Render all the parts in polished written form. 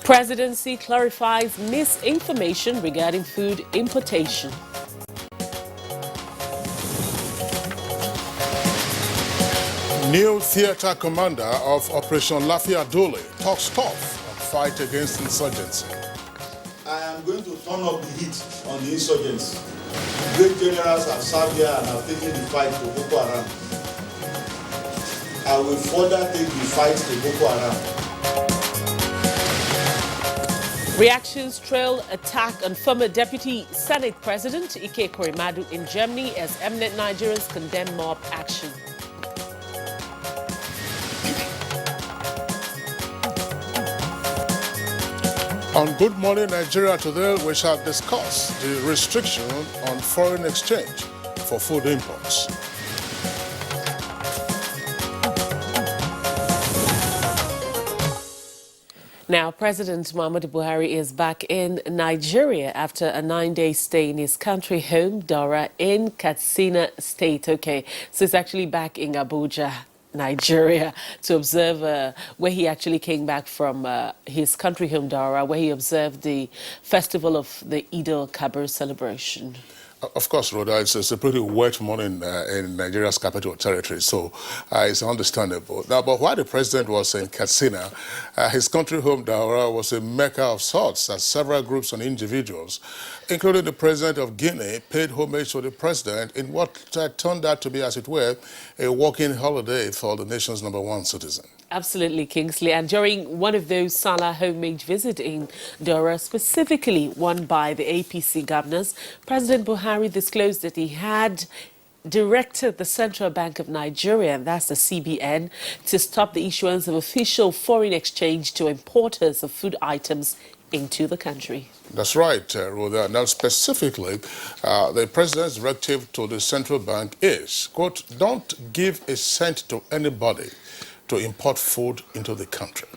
Presidency clarifies misinformation regarding food importation. New theater commander of Operation Lafia Dole talks tough on fight against insurgency. I am going to turn up the heat on the insurgency. Great generals have served here and have taken the fight to Boko Haram. I will further take the fight to Boko Haram. Reactions trail attack on former Deputy Senate President Ike Korimadu in Germany as eminent Nigerians condemn mob action. On Good Morning Nigeria today, we shall discuss the restriction on foreign exchange for food imports. Now, President Muhammadu Buhari is back in Nigeria after a 9-day stay in his country home, Daura, in Katsina State. Okay, so he's actually back in Abuja, Nigeria, to observe where he actually came back from his country home, Daura, where he observed the festival of the Eid al-Kabir celebration. Of course, Rhoda, it's a pretty wet morning in Nigeria's capital territory, so it's understandable. Now, but while the president was in Katsina, his country home, Daura, was a mecca of sorts as several groups and individuals, including the president of Guinea, paid homage to the president in what turned out to be, as it were, a walking holiday for the nation's #1 citizen. Absolutely, Kingsley. And during one of those Salah homage visits in Daura, specifically one by the APC governors, President Buhari disclosed that he had directed the Central Bank of Nigeria, and that's the CBN, to stop the issuance of official foreign exchange to importers of food items into the country. That's right, Rhoda. Now, specifically, the president's directive to the central bank is, quote, don't give a cent to anybody to import food into the country.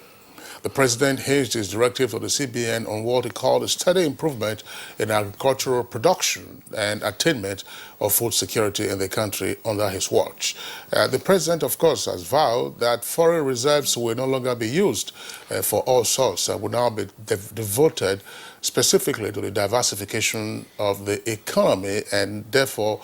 The president hinged his directive to the CBN on what he called a steady improvement in agricultural production and attainment of food security in the country under his watch. The president, of course, has vowed that foreign reserves will no longer be used for all sorts and will now be devoted specifically to the diversification of the economy and therefore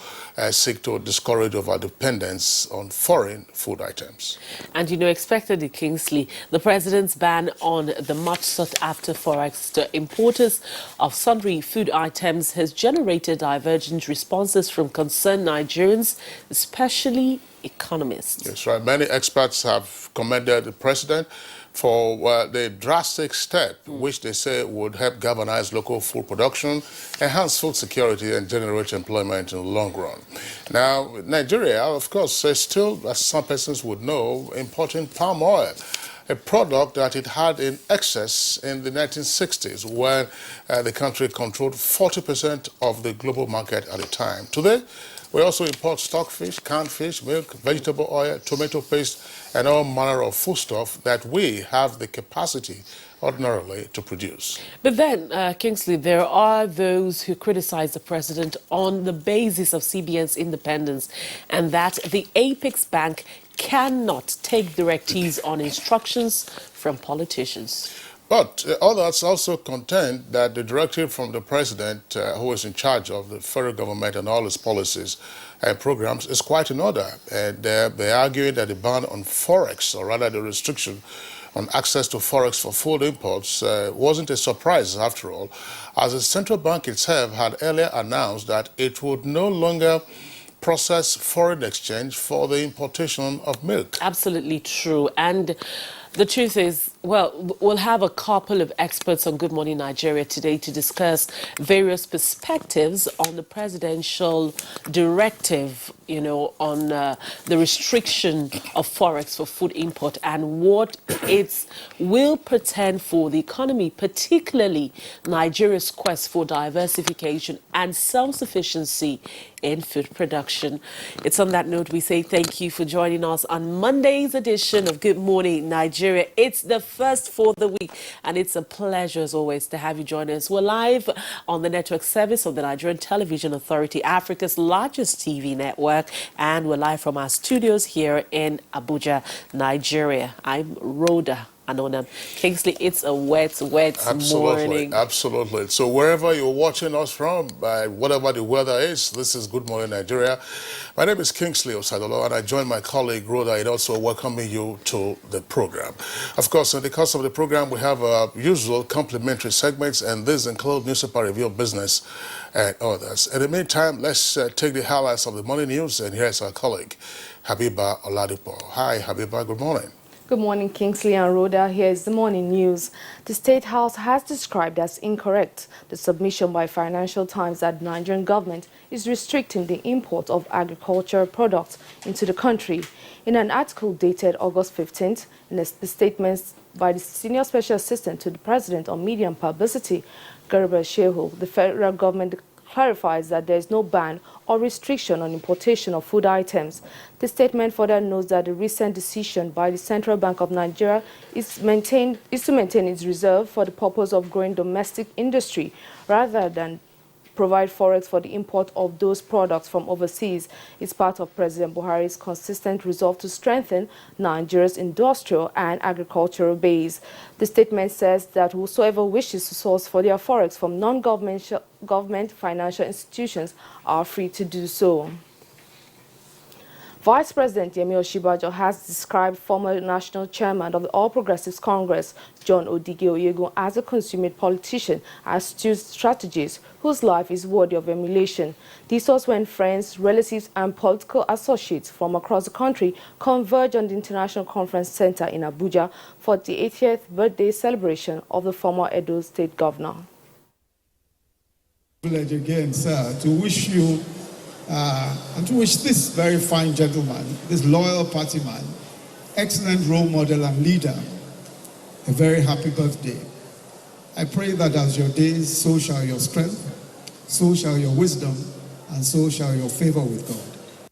seek to discourage our dependence on foreign food items. And you know, expectedly, Kingsley, the president's ban on the much sought-after Forex to importers of sundry food items has generated divergent responses from concerned Nigerians, especially economists. That's right. Many experts have commended the president for the drastic step which they say would help galvanize local food production, enhance food security and generate employment in the long run. Now, Nigeria, of course, is still, as some persons would know, importing palm oil, a product that it had in excess in the 1960s when the country controlled 40% of the global market at the time. Today, we also import stockfish, canned fish, milk, vegetable oil, tomato paste, and all manner of foodstuff that we have the capacity ordinarily to produce. But then, Kingsley, there are those who criticize the president on the basis of CBN's independence and that the Apex Bank cannot take directives on instructions from politicians. But others also contend that the directive from the president, who is in charge of the federal government and all its policies and programs, is quite in order. And they're arguing that the ban on Forex, or rather the restriction on access to Forex for food imports, wasn't a surprise after all, as the central bank itself had earlier announced that it would no longer process foreign exchange for the importation of milk. Absolutely true. And the truth is, well, we'll have a couple of experts on Good Morning Nigeria today to discuss various perspectives on the presidential directive, you know, on the restriction of Forex for food import and what it will portend for the economy, particularly Nigeria's quest for diversification and self-sufficiency in food production. It's on that note we say thank you for joining us on Monday's edition of Good Morning Nigeria. It's the first for the week, and it's a pleasure as always to have you join us. We're live on the network service of the Nigerian Television Authority, Africa's largest TV network, and we're live from our studios here in Abuja, Nigeria. I'm Rhoda. and on Kingsley, it's a wet Absolutely, morning. absolutely. So wherever you're watching us from, by whatever the weather is, this is Good Morning Nigeria. My name is Kingsley Osadolo, and I join my colleague Rhoda in also welcoming you to the program. Of course, in the course of the program, we have our usual complimentary segments, and these include newspaper review of business and others. In the meantime, let's take the highlights of the morning news, and here's our colleague, Habiba Oladipo. Hi, Habiba, good morning. Good morning, Kingsley and Rhoda. Here is the morning news. The State House has described as incorrect the submission by Financial Times that the Nigerian government is restricting the import of agricultural products into the country. In an article dated August 15th, in the statements by the Senior Special Assistant to the President on Media and Publicity, Garba Shehu, the federal government clarifies that there is no ban or restriction on importation of food items. The statement further notes that the recent decision by the Central Bank of Nigeria is to maintain its reserve for the purpose of growing domestic industry rather than provide Forex for the import of those products from overseas. Is part of President Buhari's consistent resolve to strengthen Nigeria's industrial and agricultural base. The statement says that whosoever wishes to source for their Forex from non-government financial institutions are free to do so. Vice President Yemi Osinbajo has described former national chairman of the All Progressives Congress, John Odige Oyegun, as a consummate politician, astute strategist whose life is worthy of emulation. This was when friends, relatives, and political associates from across the country converged on the International Conference Center in Abuja for the 80th birthday celebration of the former Edo State Governor. Privilege again, sir, to wish you and to wish this very fine gentleman, this loyal party man, excellent role model and leader, a very happy birthday. I pray that as your days, so shall your strength, so shall your wisdom, and so shall your favor with God.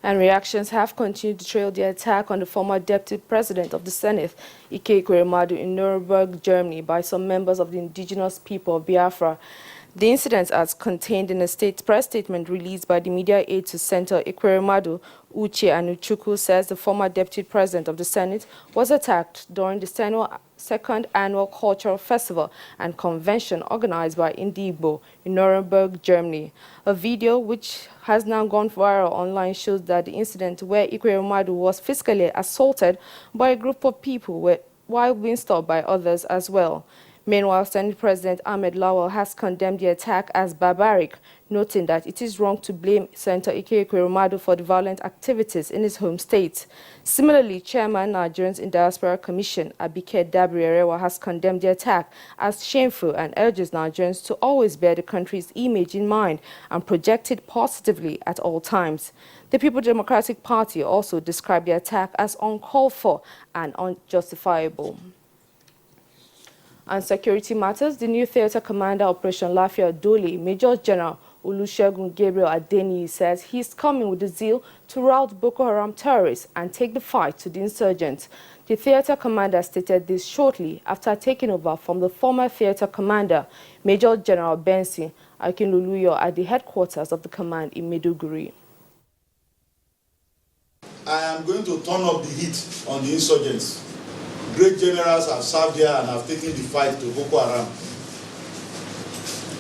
And reactions have continued to trail the attack on the former deputy president of the Senate, Ike Ekweremadu, in Nuremberg, Germany, by some members of the indigenous people of Biafra. The incident, as contained in a press statement released by the media aide to Senator Ekweremadu, Uche Anuchukwu, says the former deputy president of the Senate was attacked during the second annual cultural festival and convention organized by Indigbo in Nuremberg, Germany. A video which has now gone viral online shows that the incident where Ekweremadu was physically assaulted by a group of people while being stopped by others as well. Meanwhile, Senate President Ahmed Lawal has condemned the attack as barbaric, noting that it is wrong to blame Senator Ike Ekweremadu for the violent activities in his home state. Similarly, Chairman Nigerians in Diaspora Commission, Abike Dabiri-Erewa, has condemned the attack as shameful and urges Nigerians to always bear the country's image in mind and project it positively at all times. The People Democratic Party also described the attack as uncalled for and unjustifiable. On security matters, the new theater commander Operation Lafia Dole, Major General Olusegun Gabriel Adeniyi, says he is coming with the zeal to rout Boko Haram terrorists and take the fight to the insurgents. The theater commander stated this shortly after taking over from the former theater commander, Major General Benson Akinloluyo, at the headquarters of the command in Maiduguri. I am going to turn up the heat on the insurgents. Great generals have served here and have taken the fight to Boko Haram.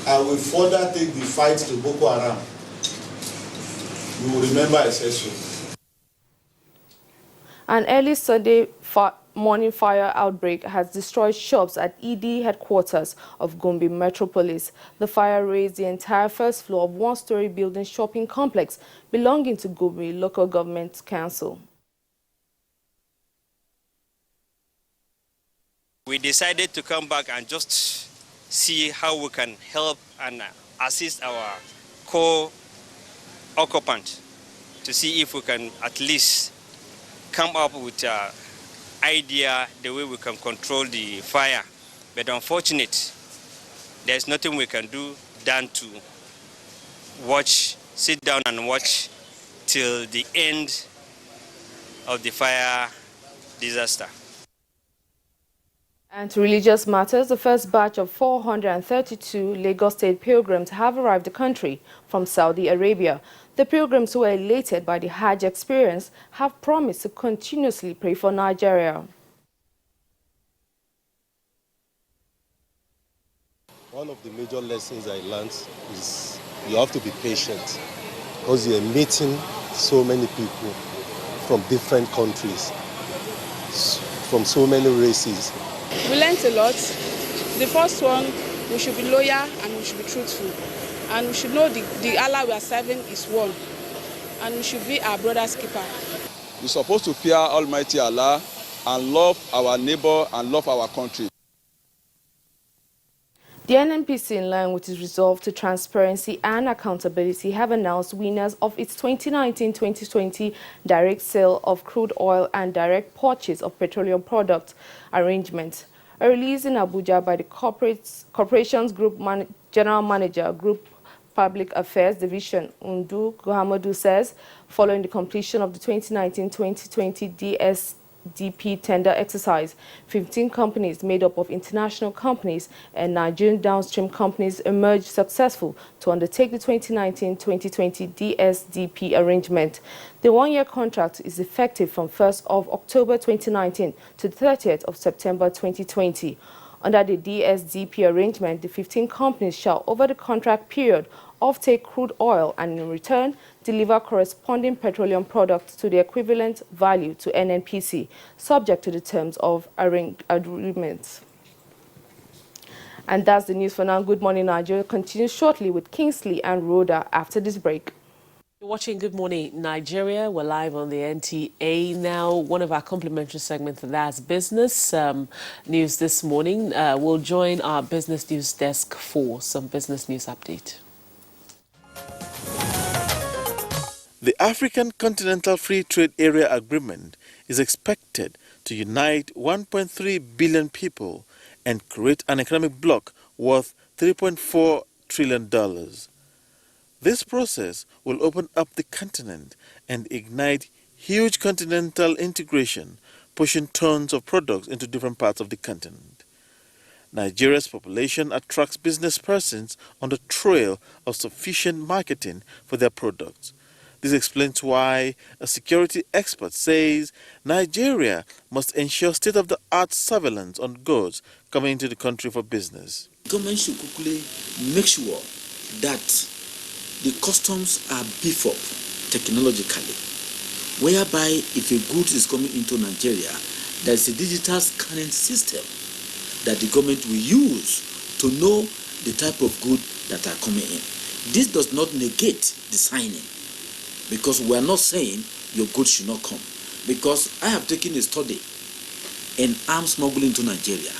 I will further take the fight to Boko Haram. You will remember I said so. An early Sunday morning fire outbreak has destroyed shops at ED headquarters of Gombe Metropolis. The fire razed the entire first floor of one-story building shopping complex belonging to Gombe Local Government Council. We decided to come back and just see how we can help and assist our co-occupant to see if we can at least come up with an idea the way we can control the fire. But unfortunately, there's nothing we can do than to sit down and watch till the end of the fire disaster. And to religious matters, the first batch of 432 Lagos State pilgrims have arrived the country from Saudi Arabia. The pilgrims who were elated by the Hajj experience have promised to continuously pray for Nigeria. One of the major lessons I learned is you have to be patient because you're meeting so many people from different countries, from so many races. We learned a lot. The first one, we should be loyal and we should be truthful. And we should know the Allah we are serving is one. And we should be our brother's keeper. We're supposed to fear Almighty Allah and love our neighbor and love our country. The NNPC, in line with its resolve to transparency and accountability, have announced winners of its 2019-2020 direct sale of crude oil and direct purchase of petroleum products arrangement. A release in Abuja by the Corporations Group General Manager, Group Public Affairs Division, Undu Guhamadu, says, following the completion of the 2019-2020 DSDP tender exercise, 15 companies made up of international companies and Nigerian downstream companies emerged successful to undertake the 2019-2020 DSDP arrangement. The one-year contract is effective from 1st of October 2019 to 30th of September 2020. Under the DSDP arrangement, the 15 companies shall, over the contract period, offtake crude oil and in return deliver corresponding petroleum products to the equivalent value to NNPC, subject to the terms of agreements. And that's the news for now. Good Morning Nigeria continues shortly with Kingsley and Rhoda after this break. You're watching Good Morning Nigeria. We're live on the NTA now. One of our complimentary segments, that's business news this morning. We'll join our business news desk for some business news update. The African Continental Free Trade Area Agreement is expected to unite 1.3 billion people and create an economic bloc worth $3.4 trillion. This process will open up the continent and ignite huge continental integration, pushing tons of products into different parts of the continent. Nigeria's population attracts business persons on the trail of sufficient marketing for their products. This explains why a security expert says Nigeria must ensure state-of-the-art surveillance on goods coming into the country for business. The government should quickly make sure that the customs are beefed up technologically, whereby if a good is coming into Nigeria, there is a digital scanning system that the government will use to know the type of good that are coming in. This does not negate the signing, because we are not saying your goods should not come. Because I have taken a study in arms smuggling into Nigeria,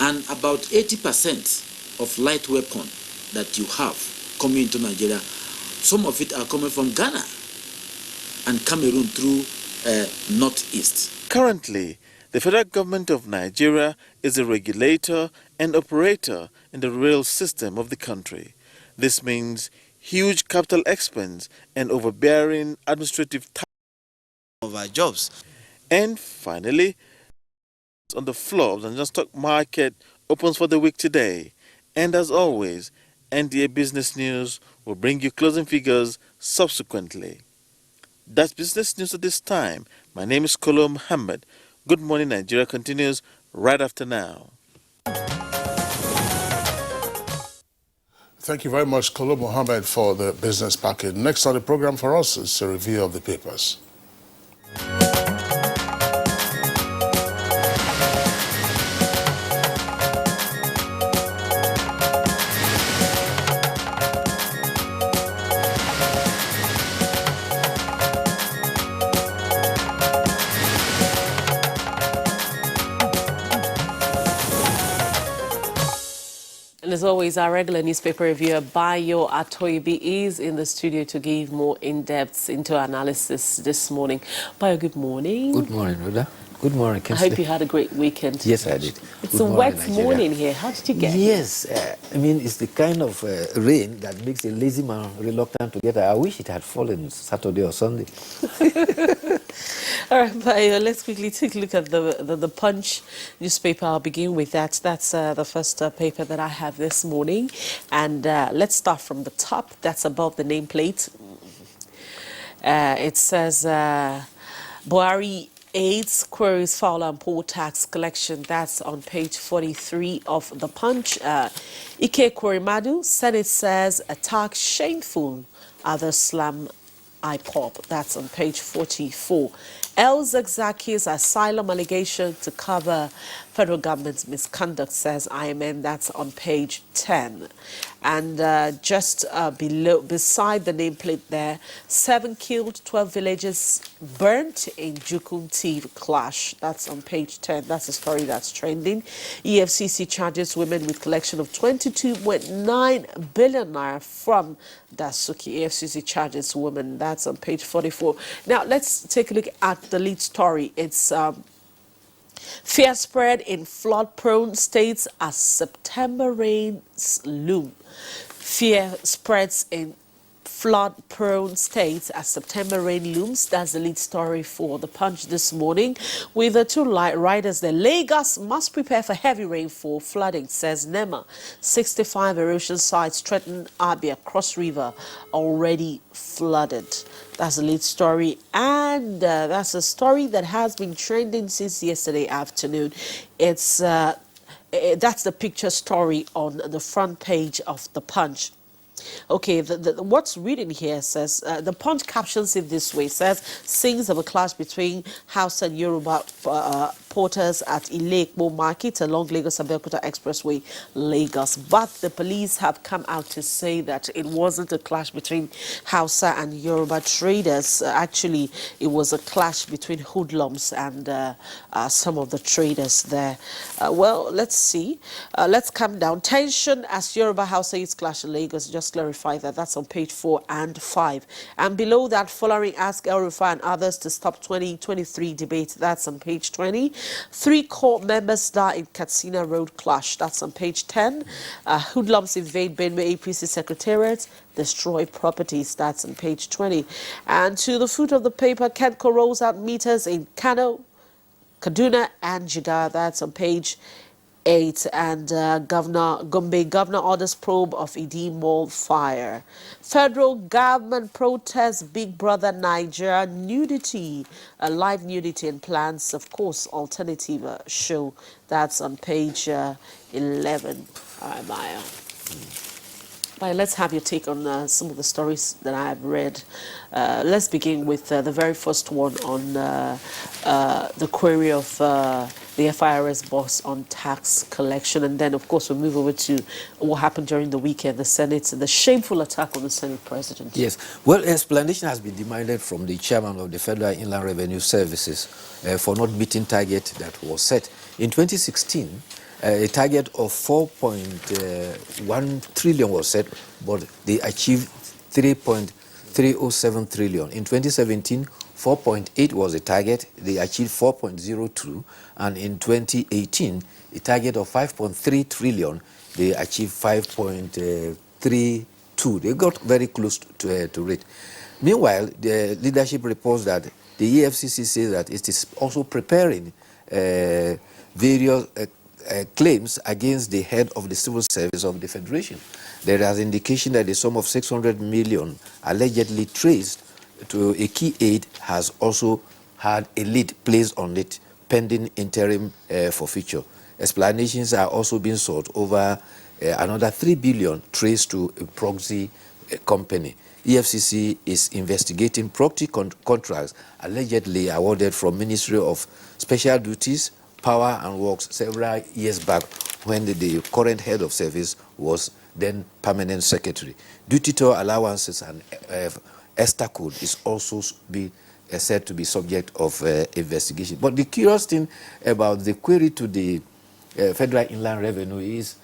and about 80% of light weapon that you have coming into Nigeria, some of it are coming from Ghana and Cameroon through northeast. Currently, the federal government of Nigeria is a regulator and operator in the rail system of the country. This means huge capital expense and overbearing administrative tasks Of our jobs. And finally, on the floor of the Nigerian stock market opens for the week today. And as always, NDA Business News will bring you closing figures subsequently. That's business news at this time. My name is Kolo Muhammad. Good Morning Nigeria continues right after now. Thank you very much, Kolo Mohammed, for the business package. Next on the program for us is a review of the papers. And as always, our regular newspaper reviewer, Bayo Atoyibi, is in the studio to give more in-depth into analysis this morning. Bayo, good morning. Good morning, Rhoda. Good morning, I Kingsley. hope you had a great weekend. Yes, I did. It's a wet morning here. How did you get here? Yes, I mean, it's the kind of rain that makes a lazy man reluctant to get out. I wish it had fallen Saturday or Sunday. All right, Bayo, let's quickly take a look at the Punch newspaper. I'll begin with that. That's the first paper that I have this morning. And let's start from the top. That's above the nameplate. It says Buhari aids queries file and poll tax collection. That's on page 43 of the Punch. Ike Kwerimadu, Senate says attack shameful. Others slam IPOP. That's on page 44. El Zakzaki's asylum allegation to cover federal government's misconduct, says IMN. That's on page 10. And just beside the nameplate there, 7 killed, 12 villages burnt in Jukunti clash. That's on page 10. That's a story that's trending. EFCC charges women with collection of 22.9 billion naira from Dasuki. EFCC charges women. That's on page 44. Now, let's take a look at the lead story. It's fear spread in flood-prone states as September rains loom. Fear spreads in flood-prone states as September rain looms. That's the lead story for the Punch this morning. With the two light riders there, Lagos must prepare for heavy rainfall flooding, says NEMA. 65 erosion sites threaten Abia Cross River, already flooded. That's the lead story, and that's a story that has been trending since yesterday afternoon. It's that's the picture story on the front page of the Punch. Okay, what's reading here says, the Punch captions it this way, says, scenes of a clash between Hausa and Yoruba porters at Ile-Ekpo Market along Lagos-Abeokuta Expressway, Lagos. But the police have come out to say that it wasn't a clash between Hausa and Yoruba traders. Actually, it was a clash between hoodlums and some of the traders there. Well, let's see. Let's come down. Tension as Yoruba Hausa youth clash in Lagos. Just clarify that. That's on page 4 and 5. And below that, following Ask El Rufai and others to stop 2023 debate. That's on page 20. 3 court members die in Katsina Road clash. That's on page 10. Hoodlums invade Benue APC Secretariat, destroy properties. That's on page 20. And to the foot of the paper, Kenco rolls out meters in Kano, Kaduna and Jigawa. That's on page 8. And Gombe governor orders probe of Idi Mall fire. Federal government protests Big Brother Nigeria nudity, live nudity and plans, of course, alternative show. That's on page 11. All right, Maya. Maya, let's have your take on some of the stories that I've read. Let's begin with the very first one on the query of the FIRS boss on tax collection. And then, of course, we'll move over to what happened during the weekend, the Senate, the shameful attack on the Senate president. Yes. Well, explanation has been demanded from the chairman of the Federal Inland Revenue Services for not meeting target that was set. In 2016, a target of 4.1 trillion was set, but they achieved 3.307 trillion. In 2017, 4.8 was the target. They achieved 4.02. And in 2018, a target of 5.3 trillion, they achieved 5.32. They got very close to it. Meanwhile, the leadership reports that the EFCC says that it is also preparing various claims against the head of the civil service of the Federation. There is indication that the sum of 600 million allegedly traced to a key aide has also had a lid placed on it pending interim forfeiture. Explanations are also being sought over another 3 billion traced to a proxy company. EFCC is investigating proxy contracts allegedly awarded from Ministry of Special Duties, Power and Works several years back when the current head of service was then permanent secretary. Duty tour allowances and ESTA code is also said to be subject of investigation. But the curious thing about the query to the Federal Inland Revenue is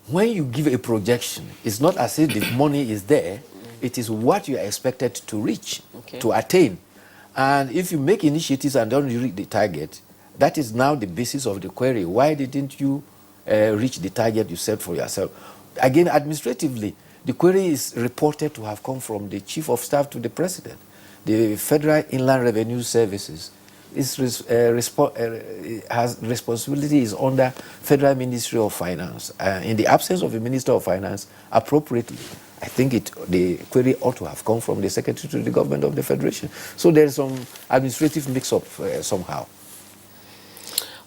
when you give a projection, it's not as if the money is there, it is what you are expected to reach, to attain. And if you make initiatives and don't reach the target, that is now the basis of the query. Why didn't you reach the target you set for yourself? Again, administratively, the query is reported to have come from the Chief of Staff to the President. The Federal Inland Revenue Services has responsibility is under Federal Ministry of Finance. In the absence of a Minister of Finance, appropriately, I think the query ought to have come from the Secretary to the Government of the Federation. So there's some administrative mix-up somehow.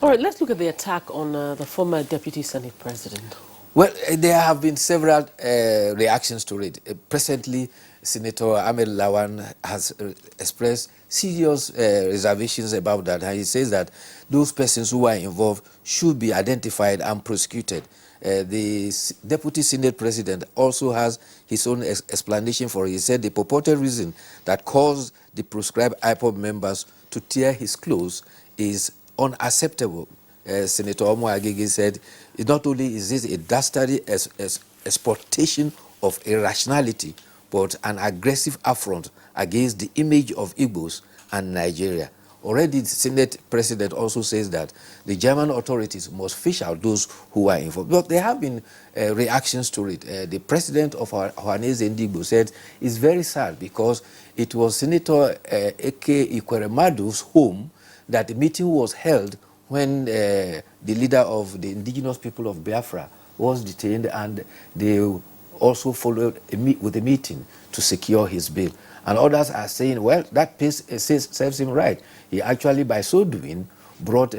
All right, let's look at the attack on the former Deputy Senate President. Well, there have been several reactions to it. Presently, Senator Ahmed Lawan has expressed serious reservations about that, and he says that those persons who are involved should be identified and prosecuted. The Deputy Senate President also has his own explanation for it. He said the purported reason that caused the proscribed IPOB members to tear his clothes is unacceptable. Senator Omo Agege said, not only is this a dastardly exploitation of irrationality, but an aggressive affront against the image of Igbos and Nigeria. Already, the Senate President also says that the German authorities must fish out those who are involved. But there have been reactions to it. The President of Ohanaeze Ndigbo said it's very sad because it was Senator Eke Ikwere-Madu's home that the meeting was held when the leader of the indigenous people of Biafra was detained, and they also followed with a meeting to secure his bail. And others are saying, well, that serves him right. He actually, by so doing, brought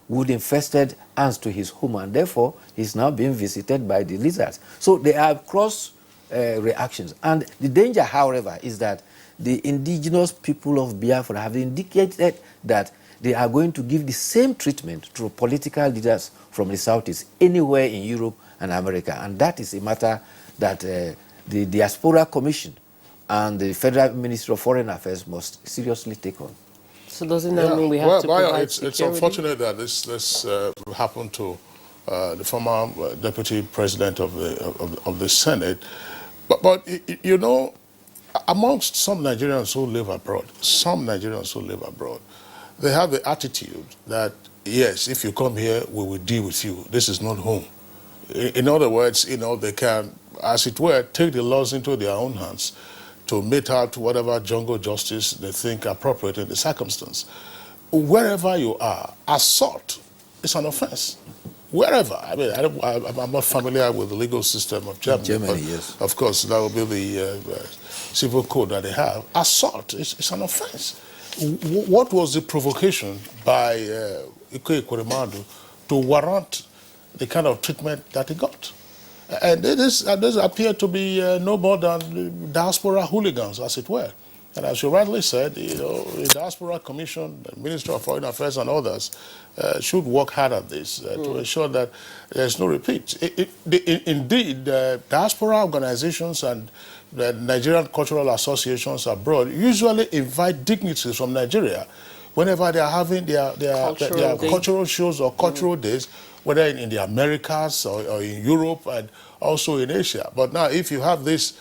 wood-infested ants to his home, and therefore he's now being visited by the lizards. So there are cross reactions. And the danger, however, is that the indigenous people of Biafra have indicated that they are going to give the same treatment to political leaders from the Southeast anywhere in Europe and America. And that is a matter that the Diaspora Commission and the Federal Ministry of Foreign Affairs must seriously take on. So doesn't that mean we have to provide it's unfortunate that this happened to the former Deputy President of the Senate. But you know, amongst some Nigerians who live abroad, they have the attitude that, yes, if you come here, we will deal with you. This is not home. In other words, you know, they can, as it were, take the laws into their own hands to mete out whatever jungle justice they think appropriate in the circumstance. Wherever you are, assault is an offense. Wherever. I mean, I'm not familiar with the legal system of Germany, but yes. Of course, that will be the civil code that they have. Assault is an offense. What was the provocation by Ike Ikwere-Madu to warrant the kind of treatment that he got? And this appear to be no more than diaspora hooligans, as it were. And as you rightly said, you know, the Diaspora Commission, the Ministry of Foreign Affairs and others should work hard at this to ensure that there's no repeat. Indeed, diaspora organizations and the Nigerian cultural associations abroad usually invite dignitaries from Nigeria whenever they are having their cultural shows or cultural days, whether in the Americas or in Europe and also in Asia. But now if you have this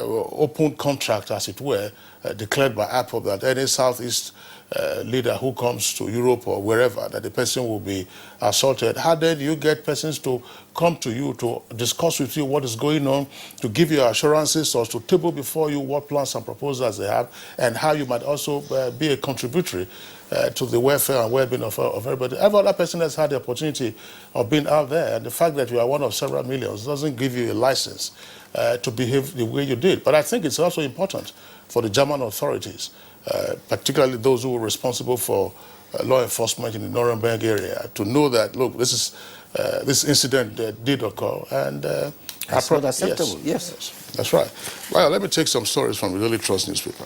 open contract, as it were, declared by IPOB that any Southeast leader who comes to Europe or wherever, that the person will be assaulted. How then do you get persons to come to you to discuss with you what is going on, to give you assurances or to table before you what plans and proposals they have, and how you might also be a contributory to the welfare and well-being of everybody. Every other person has had the opportunity of being out there, and the fact that you are one of several millions doesn't give you a license to behave the way you did. But I think it's also important for the German authorities, particularly those who were responsible for law enforcement in the Nuremberg area, to know that, look, this incident did occur, and that's not acceptable. Yes, that's right. Well, let me take some stories from the Daily Trust newspaper.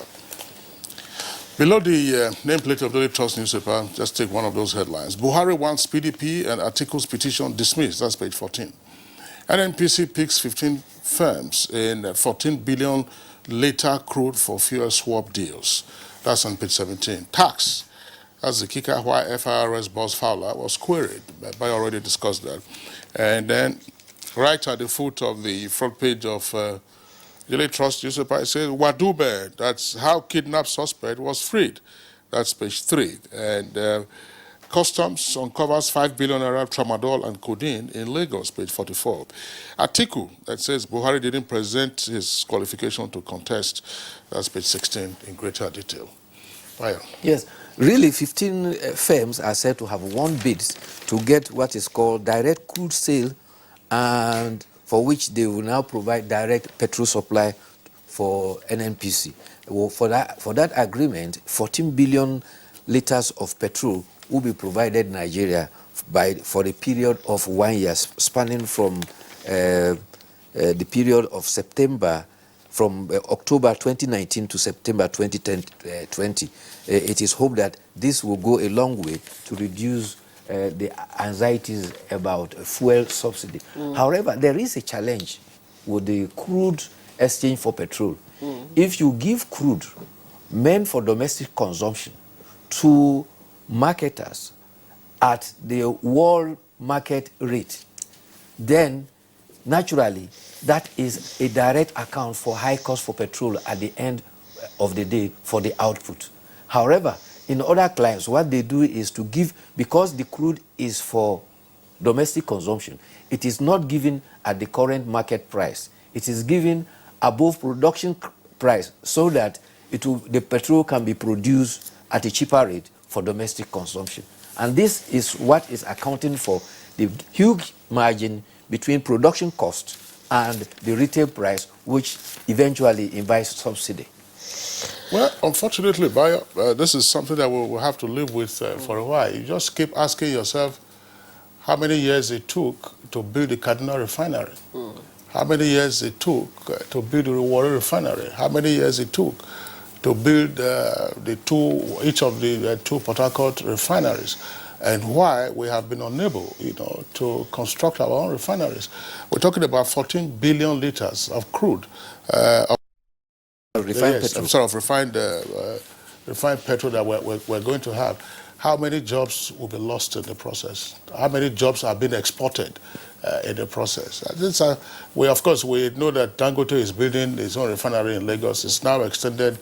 Below the nameplate of the Daily Trust newspaper, just take one of those headlines. Buhari wants PDP and Atiku's petition dismissed. That's page 14. NNPC picks 15 firms in 14 billion later crude for fuel swap deals. That's on page 17. Tax. That's the kicker why FIRS boss Fowler was queried. I already discussed that. And then right at the foot of the front page of Daily Trust newspaper, it says Wadube. That's how kidnapped suspect was freed. That's page 3. And Customs uncovers 5 billion naira tramadol and codeine in Lagos, page 44. Atiku, that says Buhari didn't present his qualification to contest. That's page 16 in greater detail. Fire. Yes, really 15 firms are said to have won bids to get what is called direct crude sale and for which they will now provide direct petrol supply for NNPC. Well, for that agreement, 14 billion liters of petrol will be provided Nigeria for a period of 1 year, spanning from the period of September, from October 2019 to September 2020. It is hoped that this will go a long way to reduce the anxieties about fuel subsidy. However, there is a challenge with the crude exchange for petrol. If you give crude meant for domestic consumption to marketers at the world market rate, then naturally that is a direct account for high cost for petrol at the end of the day for the output. However, in other clients, what they do is to give, because the crude is for domestic consumption, it is not given at the current market price. It is given above production price so that the petrol can be produced at a cheaper rate for domestic consumption. And this is what is accounting for the huge margin between production cost and the retail price, which eventually invites subsidy. Well, unfortunately, Bayo, this is something that we'll have to live with for a while. You just keep asking yourself how many years it took to build the Kaduna refinery, how many years it took to build the Warri refinery, how many years it took to build each of the two Port Harcourt refineries, and why we have been unable, to construct our own refineries. We're talking about 14 billion liters of crude, refined petrol that we're going to have. How many jobs will be lost in the process? How many jobs are being exported in the process? Of course, we know that Dangote is building his own refinery in Lagos. It's now extended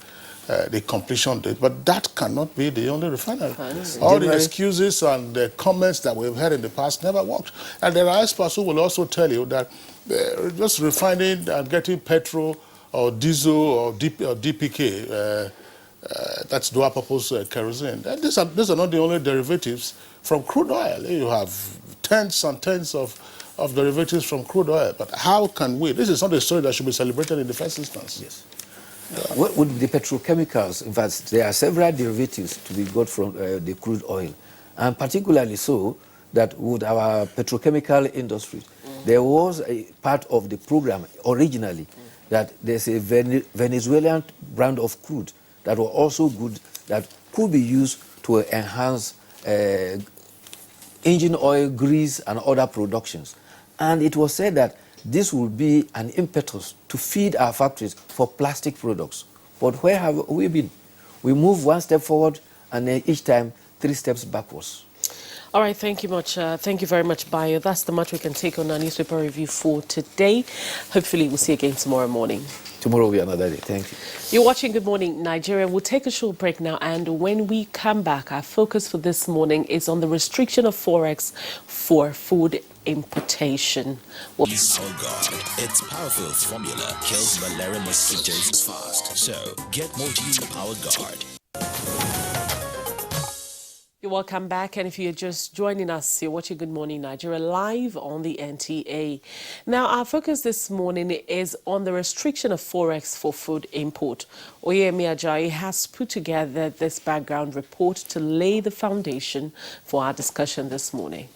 the completion date, but that cannot be the only refinery. All the excuses and the comments that we've heard in the past never worked. And there are experts who will also tell you that just refining and getting petrol or diesel or DPK, that's dual purpose kerosene. These are not the only derivatives from crude oil. You have tens and tens of derivatives from crude oil. But how can we? This is not a story that should be celebrated in the first instance. Yes. With the petrochemicals, in fact, there are several derivatives to be got from the crude oil. And particularly so that with our petrochemical industry, there was a part of the program originally that there's a Venezuelan brand of crude that were also good, that could be used to enhance engine oil, grease, and other productions. And it was said that this will be an impetus to feed our factories for plastic products. But where have we been? We move one step forward and then each time 3 steps backwards. All right, thank you very much, Bayo. That's the much we can take on our newspaper review for today. Hopefully, we'll see you again tomorrow morning. Tomorrow will be another day. Thank you. You're watching Good Morning Nigeria. We'll take a short break now, and when we come back, our focus for this morning is on the restriction of Forex for food importation. Our God, its powerful formula kills malaria mosquitoes fast. So, get more to Power Guard. You're welcome back, and if you're just joining us, you're watching Good Morning Nigeria live on the NTA. Now, our focus this morning is on the restriction of Forex for food import. Oyemi Ajayi has put together this background report to lay the foundation for our discussion this morning.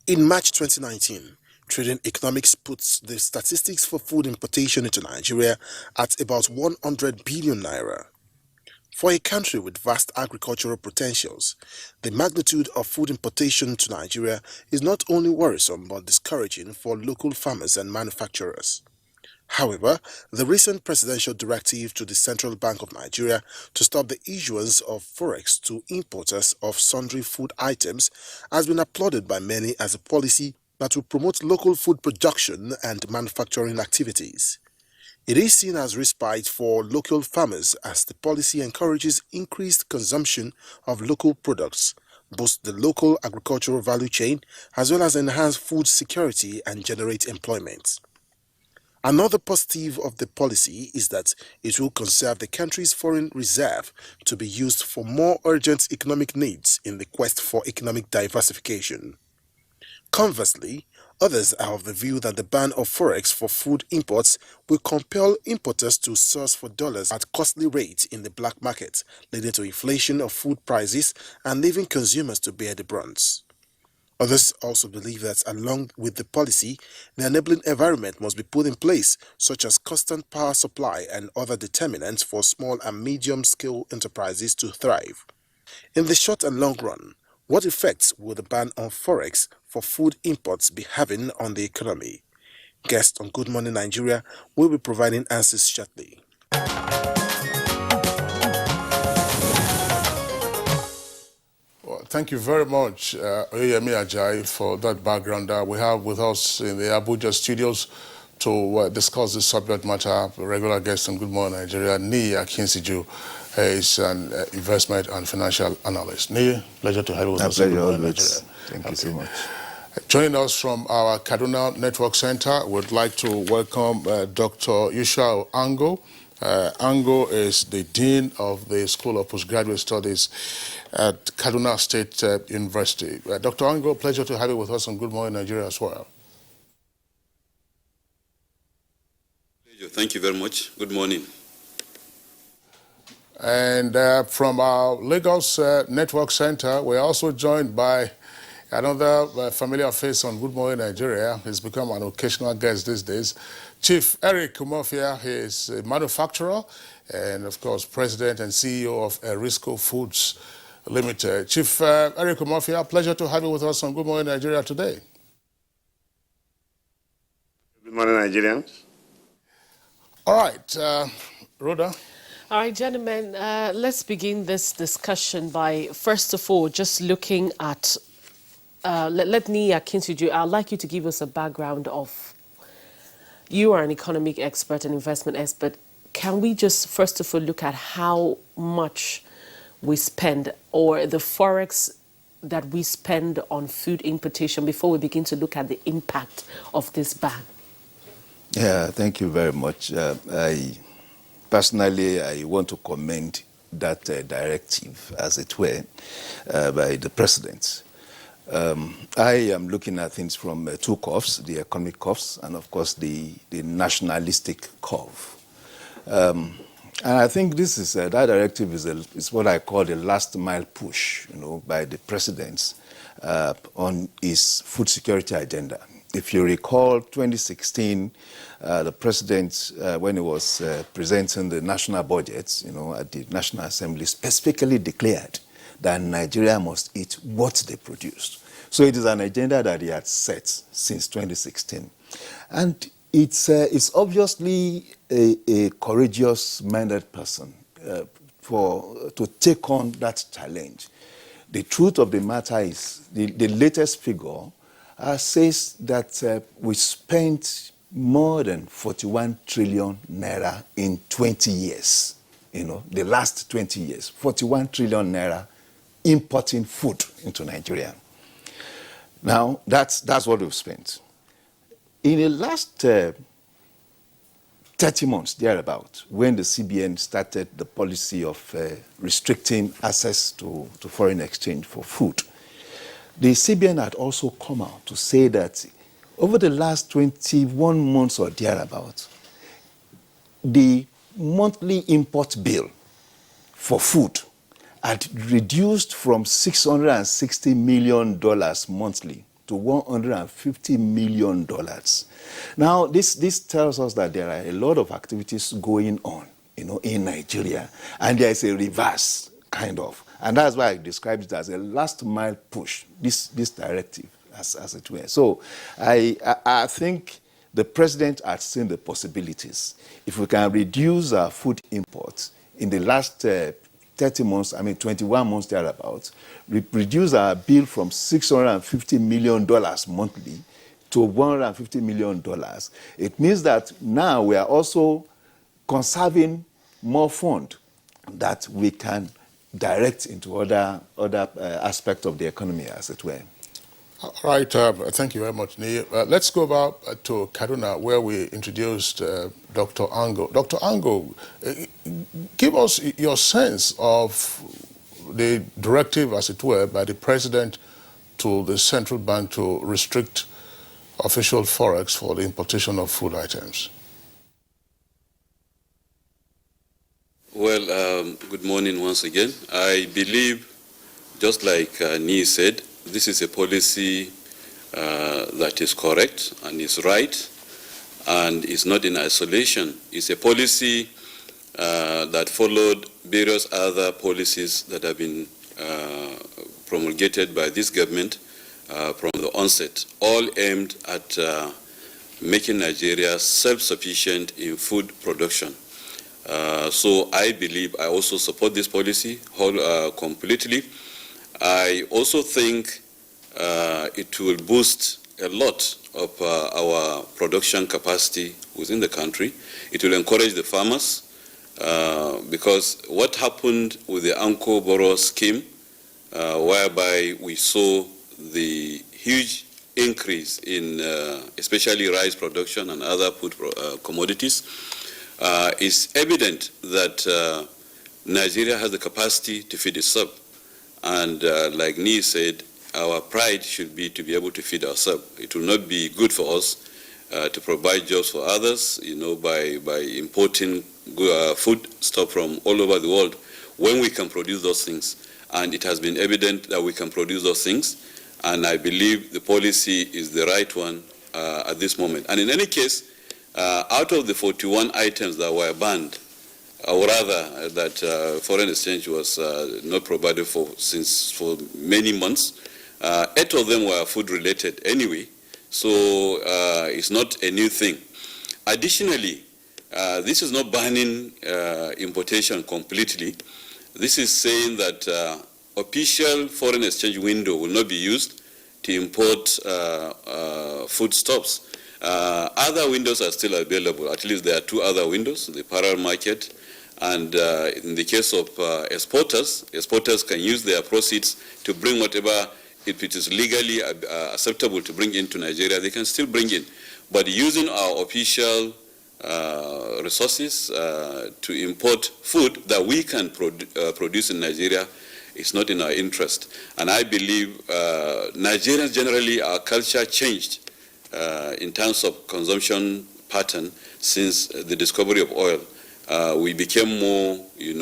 In March 2019, Trading Economics puts the statistics for food importation into Nigeria at about 100 billion naira. For a country with vast agricultural potentials, the magnitude of food importation to Nigeria is not only worrisome but discouraging for local farmers and manufacturers. However, the recent presidential directive to the Central Bank of Nigeria to stop the issuance of Forex to importers of sundry food items has been applauded by many as a policy that will promote local food production and manufacturing activities. It is seen as respite for local farmers as the policy encourages increased consumption of local products, boosts the local agricultural value chain, as well as enhance food security and generate employment. Another positive of the policy is that it will conserve the country's foreign reserve to be used for more urgent economic needs in the quest for economic diversification. Conversely, others are of the view that the ban of Forex for food imports will compel importers to source for dollars at costly rates in the black market, leading to inflation of food prices and leaving consumers to bear the brunt. Others also believe that along with the policy, the enabling environment must be put in place, such as constant power supply and other determinants for small and medium-scale enterprises to thrive. In the short and long run, what effects will the ban on Forex for food imports be having on the economy? Guests on Good Morning Nigeria will be providing answers shortly. Well, thank you very much, Oyemi Ajayi, for that background. We have with us in the Abuja studios to discuss this subject matter, regular guest on Good Morning Nigeria, Niyi Akinseju, is an investment and financial analyst. Niyi, pleasure to have you with us. Pleasure always. Thank you so much. Joining us from our Kaduna Network Center, we'd like to welcome Dr. Yushau Ango. Ango is the Dean of the School of Postgraduate Studies at Kaduna State University. Dr. Ango, pleasure to have you with us on Good Morning Nigeria as well. Thank you very much. Good morning. And from our Lagos Network Center, we're also joined by another familiar face on Good Morning Nigeria. He's become an occasional guest these days. Chief Eric Umofia, he is a manufacturer and, of course, president and CEO of Risco Foods Limited. Chief Eric Umofia, pleasure to have you with us on Good Morning Nigeria today. Good morning, Nigerians. All right, Rhoda. All right, gentlemen, let's begin this discussion by, first of all, just looking at, let Niyi Akinseju, I'd like you to give us a background of, you are an economic expert and investment expert. Can we just, first of all, look at how much we spend, or the Forex that we spend on food importation, before we begin to look at the impact of this ban? Yeah, thank you very much. Personally, I want to commend that directive, as it were, by the president. I am looking at things from two curves, the economic curves and, of course, the nationalistic curve. And I think this is that directive is what I call the last mile push, by the president on his food security agenda. If you recall, 2016, the president, when he was presenting the national budget, at the National Assembly, specifically declared that Nigeria must eat what they produced. So it is an agenda that he had set since 2016. And it's obviously a courageous-minded person to take on that challenge. The truth of the matter is, the latest figure says that we spent more than 41 trillion naira in 20 years. The last 20 years, 41 trillion naira importing food into Nigeria. Now, that's what we've spent. In the last 30 months, thereabout, when the CBN started the policy of restricting access to foreign exchange for food, the CBN had also come out to say that over the last 21 months or thereabout, the monthly import bill for food had reduced from $660 million monthly to $150 million. Now, this tells us that there are a lot of activities going on, in Nigeria, and there is a reverse, kind of. And that's why I described it as a last mile push, this directive, as it were. So I think the president has seen the possibilities. If we can reduce our food imports in the last 30 months, 21 months thereabouts, we reduce our bill from $650 million monthly to $150 million. It means that now we are also conserving more funds that we can direct into other aspects of the economy, as it were. All right, thank you very much, Nii. Let's go back to Kaduna, where we introduced Dr. Ango. Dr. Ango, give us your sense of the directive, as it were, by the president to the central bank to restrict official Forex for the importation of food items. Well, good morning once again. I believe, just like Nii said, this is a policy that is correct and is right and is not in isolation. It's a policy that followed various other policies that have been promulgated by this government from the onset, all aimed at making Nigeria self-sufficient in food production. So I believe I also support this policy completely. I also think it will boost a lot of our production capacity within the country. It will encourage the farmers because what happened with the Anko Boro scheme, whereby we saw the huge increase in especially rice production and other food commodities, is evident that Nigeria has the capacity to feed itself. And like Nii said, our pride should be to be able to feed ourselves. It will not be good for us to provide jobs for others, by importing food stuff from all over the world when we can produce those things. And it has been evident that we can produce those things. And I believe the policy is the right one at this moment. And in any case, out of the 41 items that were banned, or rather that foreign exchange was not provided for for many months, 8 of them were food related anyway, so it's not a new thing. Additionally, this is not banning importation completely. This is saying that official foreign exchange window will not be used to import foodstuffs. Other windows are still available. At least there are 2 other windows, the parallel market, and in the case of exporters can use their proceeds to bring whatever, if it is legally acceptable to bring into Nigeria, they can still bring in. But using our official resources to import food that we can produce in Nigeria is not in our interest. And I believe Nigerians generally, our culture changed in terms of consumption pattern since the discovery of oil. We became more, we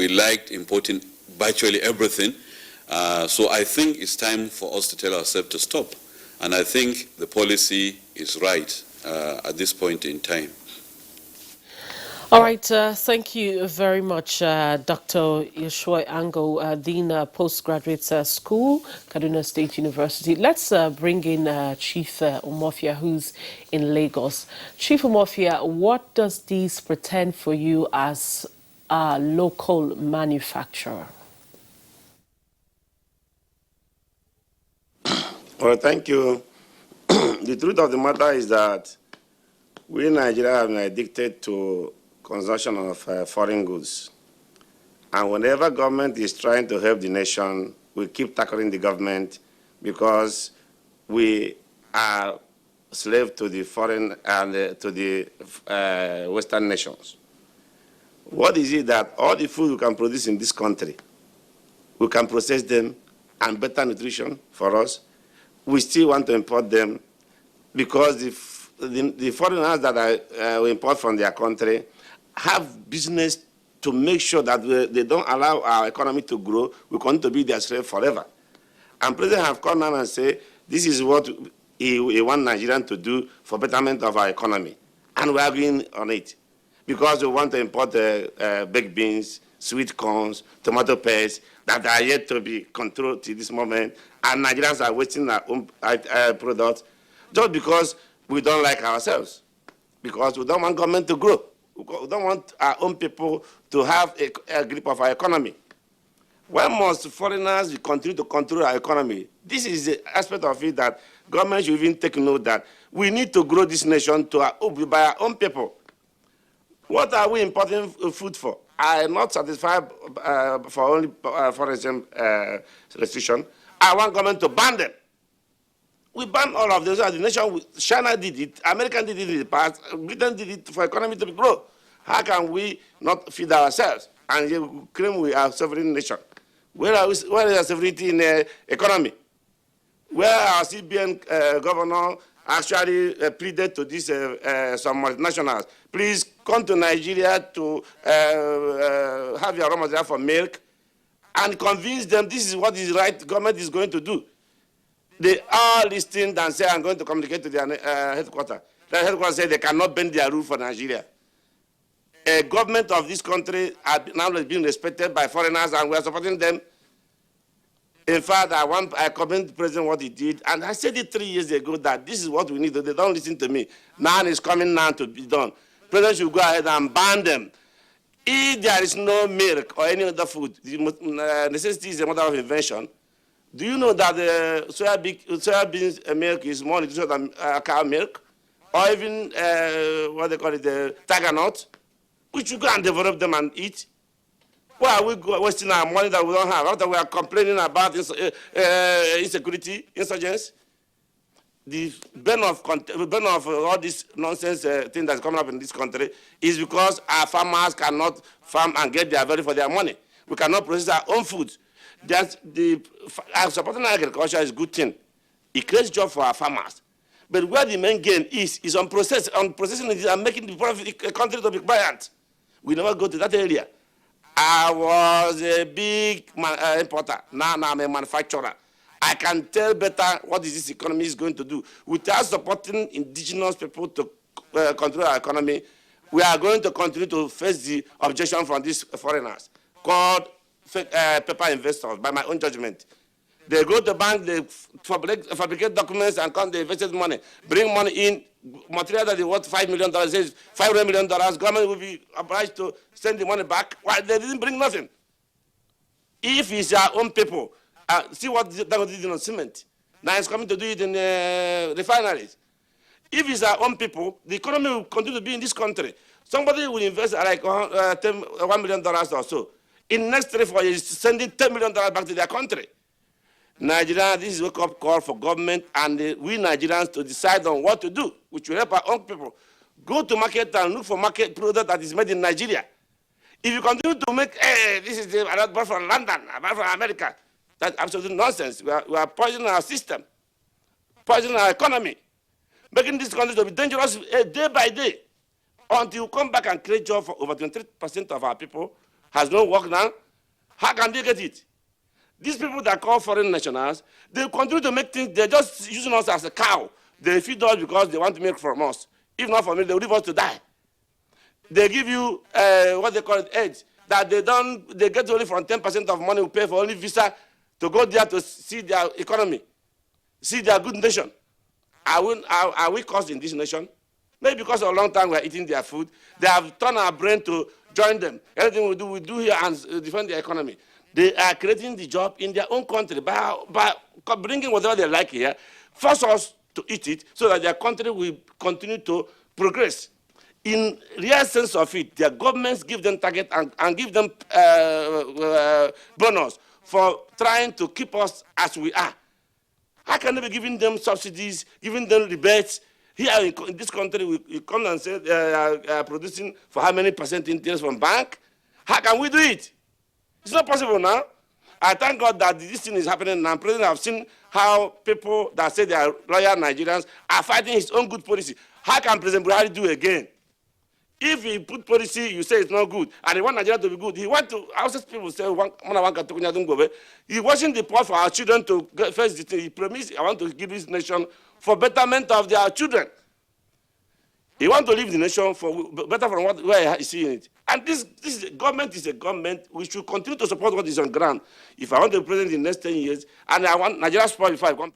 liked importing virtually everything. So I think it's time for us to tell ourselves to stop. And I think the policy is right at this point in time. All right, thank you very much, Dr. Yeshua Ango, Dean, Postgraduate School, Kaduna State University. Let's bring in Chief Umofia, who's in Lagos. Chief Umofia, what does this portend for you as a local manufacturer? Well, thank you. The truth of the matter is that we in Nigeria have been addicted to consumption of foreign goods. And whenever government is trying to help the nation, we keep tackling the government because we are slave to the foreign and to the Western nations. What is it that all the food we can produce in this country, we can process them and better nutrition for us, we still want to import them because the foreigners that we import from their country have business to make sure that they don't allow our economy to grow. We continue to be their slave forever. And President have come out and say, this is what he wants Nigerians to do for betterment of our economy. And we are agreeing on it. Because we want to import baked beans, sweet corns, tomato paste that are yet to be controlled to this moment. And Nigerians are wasting our own products just because we don't like ourselves. Because we don't want government to grow. We don't want our own people to have a grip of our economy. When must foreigners continue to control our economy? This is the aspect of it that government should even take note that we need to grow this nation by our own people. What are we importing food for? I am not satisfied for only foreign restriction. I want government to ban them. We ban all of this as a nation. China did it, America did it in the past, Britain did it for economy to grow. How can we not feed ourselves and yet we claim we are a sovereign nation? Where is our sovereignty in the economy? Where our CBN governor actually pleaded to this some multinationals, please come to Nigeria to have your raw material for milk, and convince them this is what the right government is going to do. They are listening and say, I'm going to communicate to their headquarters. The headquarters say they cannot bend their rule for Nigeria. A government of this country are now being respected by foreigners, and we are supporting them. In fact, I commend the president what he did, and I said it 3 years ago that this is what we need. They don't listen to me. Now it's coming now to be done. President should go ahead and ban them. If there is no milk or any other food, the necessity is the mother of invention. Do you know that soybean milk is more nutritious than cow milk? Or even, what they call it, the tiger nut? We should go and develop them and eat. Why are we wasting our money that we don't have? After we are complaining about insecurity, insurgency, the burn of all this nonsense thing that's coming up in this country is because our farmers cannot farm and get their value for their money. We cannot process our own food. Supporting agriculture is a good thing. It creates jobs for our farmers. But where the main gain is on processing it and making the country to be buoyant. We never go to that area. I was a big importer. Now I'm a manufacturer. I can tell better what this economy is going to do. Without supporting indigenous people to control our economy, we are going to continue to face the objection from these foreigners called paper investors, by my own judgment. They go to the bank, they fabricate documents and come, they invested money, bring money in, material that is worth $5 million, says $500 million, government will be obliged to send the money back. Why? They didn't bring nothing. If it's our own people, see what Dangote did on cement. Now it's coming to do it in refineries. If it's our own people, the economy will continue to be in this country. Somebody will invest like $1 million or so. In the next 3-4 years, sending $10 million back to their country. Nigeria, this is a wake-up call for government and we Nigerians to decide on what to do, which will help our own people. Go to market and look for market product that is made in Nigeria. If you continue to make, this is bought from London, bought from America, that's absolute nonsense. We are poisoning our system, poisoning our economy, making this country to be dangerous day by day. Until you come back and create jobs for over 23% of our people has no work now, how can they get it? These people that call foreign nationals, they continue to make things, they're just using us as a cow. They feed us because they want to make from us. If not for me, they will leave us to die. They give you what they call it, aid, that they get only from 10% of money we pay for only visa to go there to see their economy, see their good nation. Are we caused in this nation? Maybe because for a long time we are eating their food. They have turned our brain to join them. Everything we do here and defend the economy. They are creating the job in their own country by bringing whatever they like here, force us to eat it so that their country will continue to progress. In real sense of it, their governments give them target and give them bonus for trying to keep us as we are. How can they be giving them subsidies, giving them rebates? Here in this country, we come and say they are producing for how many percent interest from bank? How can we do it? It's not possible now. I thank God that this thing is happening now. President, I've seen how people that say they are loyal Nigerians are fighting his own good policy. How can President Buhari do again? If he put policy, you say it's not good, and he want Nigeria to be good. He want to, outside people say, he's washing the pot for our children to face the thing. He promised, I want to give this nation for betterment of their children. He want to leave the nation for better from where he's seeing it. And this government is a government. We should continue to support what is on ground. If I want to be president in the next 10 years, and I want Nigeria spoiled before I come.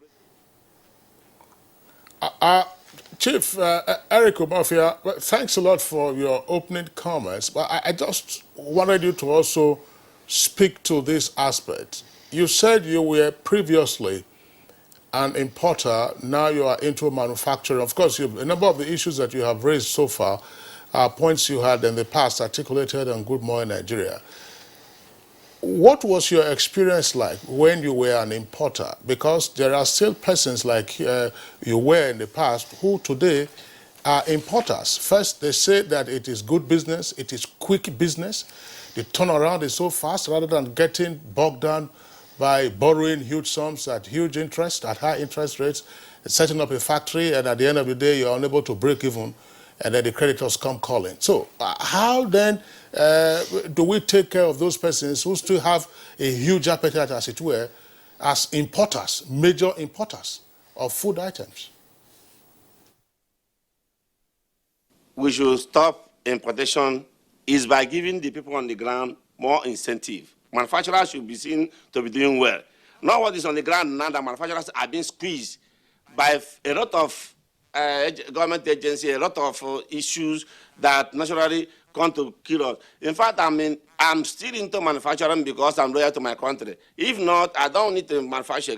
Chief Eric Umofia, well, thanks a lot for your opening comments. But I just wanted you to also speak to this aspect. You said you were previously an importer, now you are into manufacturing. Of course, a number of the issues that you have raised so far are points you had in the past articulated on Good Morning Nigeria. What was your experience like when you were an importer? Because there are still persons like you were in the past who today are importers. First, they say that it is good business, it is quick business. The turnaround is so fast rather than getting bogged down by borrowing huge sums at huge interest, at high interest rates, setting up a factory, and at the end of the day, you're unable to break even, and then the creditors come calling. So how then do we take care of those persons who still have a huge appetite, as it were, as importers, major importers of food items? We should stop importation is by giving the people on the ground more incentive. Manufacturers should be seen to be doing well. Not what is on the ground now that manufacturers are being squeezed by a lot of government agencies, a lot of issues that naturally come to kill us. In fact, I'm still into manufacturing because I'm loyal to my country. If not, I don't need to manufacture.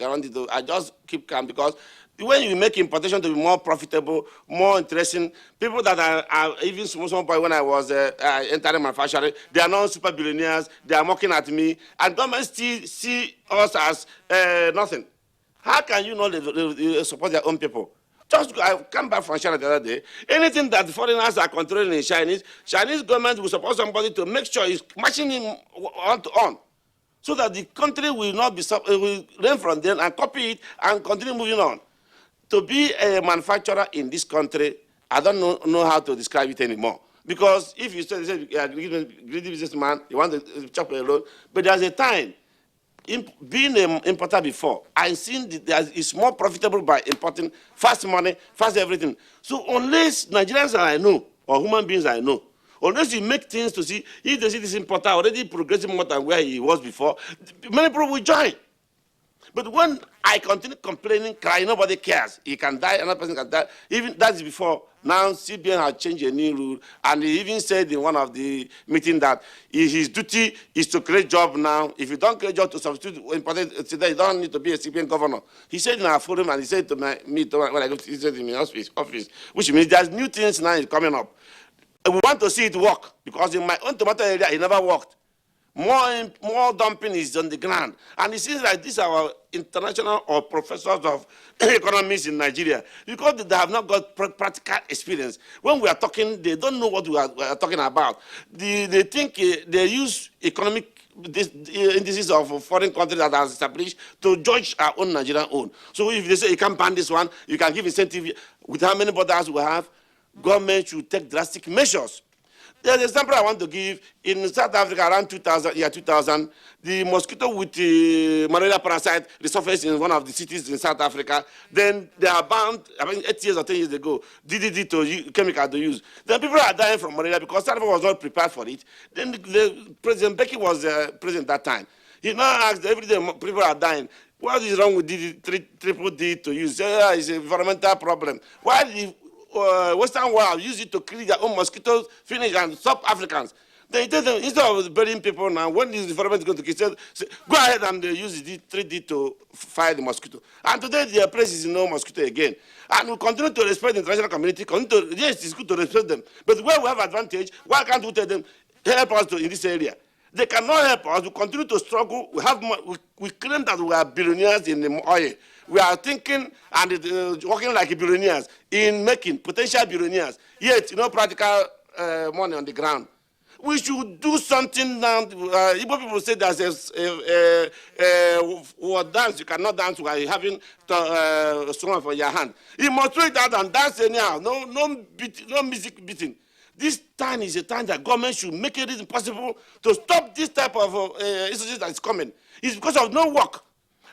I just keep calm because when you make importation to be more profitable, more interesting, people that are even small boy when I was entering manufacturing, they are not super billionaires, they are mocking at me, and government still see us as nothing. How can you not support their own people? I came back from China the other day. Anything that foreigners are controlling in Chinese government will support somebody to make sure it's matching him on, so that the country will not be will learn from them and copy it and continue moving on. To be a manufacturer in this country, I don't know how to describe it anymore. Because if you say you are a greedy businessman, you want to chop a load, but there's a time. Being an importer before, I've seen that it's more profitable by importing fast money, fast everything. So unless Nigerians I know, or human beings I know, unless you make things to see, if they see this importer already progressing more than where he was before, many people will join. But when I continue complaining, crying, nobody cares. He can die, another person can die. Even that's before. Now CBN has changed a new rule, and he even said in one of the meetings that his duty is to create job now. If you don't create job to substitute important today, you don't need to be a CBN governor. He said in our forum, and he said to me when I go to visit him in his office, which means there's new things now coming up. We want to see it work, because in my own tomato area, it never worked. More dumping is on the ground. And it seems like these are our international or professors of economics in Nigeria, because they have not got practical experience. When we are talking, they don't know what we are talking about. They think they use economic indices of foreign countries that are established to judge our own Nigerian own. So if they say you can't ban this one, you can give incentive. With how many borders we have, government should take drastic measures. There's an example I want to give. In South Africa, around 2000, the mosquito with the malaria parasite resurfaced in one of the cities in South Africa. Then they are banned, 8 years or 10 years ago, DDT chemical to use. Then people are dying from malaria because South Africa was not prepared for it. Then President Becky was president at that time. He now asked, every day people are dying. What is wrong with triple D to use? It's an environmental problem. Why the Western world use it to kill their own mosquitoes, finish, and stop Africans? They tell them, instead of burying people now, when this environment is going to kill, go ahead and use the 3D to fight the mosquito. And today, their place is no mosquito again. And we continue to respect the international community. Yes, it's good to respect them. But where we have advantage, why can't we tell them, help us in this area? They cannot help us. We continue to struggle. We claim that we are billionaires in the oil. We are thinking and working like billionaires in making potential billionaires, yet no practical money on the ground. We should do something now. Igbo people say there's a dance you cannot dance while having a song for your hand. You must throw it out and dance anyhow. No music beating. This time is a time that government should make it impossible to stop this type of institution that is coming. It's because of no work.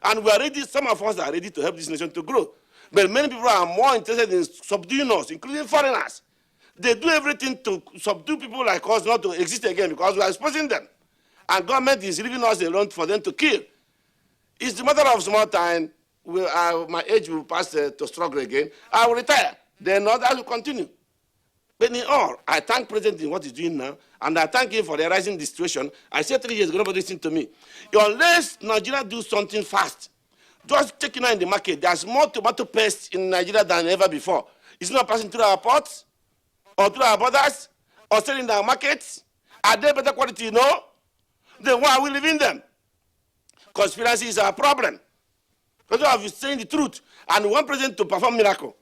And we are ready, some of us are ready to help this nation to grow. But many people are more interested in subduing us, including foreigners. They do everything to subdue people like us not to exist again because we are exposing them. And government is leaving us alone for them to kill. It's a matter of small time. My age will pass to struggle again. I will retire. Then others will continue. But in all, I thank President in what he's doing now, and I thank him for realizing the situation. I said 3 years ago, nobody listened to me. Unless Nigeria do something fast, just checking out in the market, there's more tomato paste in Nigeria than ever before. It's not passing through our ports, or through our borders, or selling in our markets. Are they better quality? No. then why are we leaving them? Conspiracy is our problem. Because of you saying the truth and one president to perform miracle.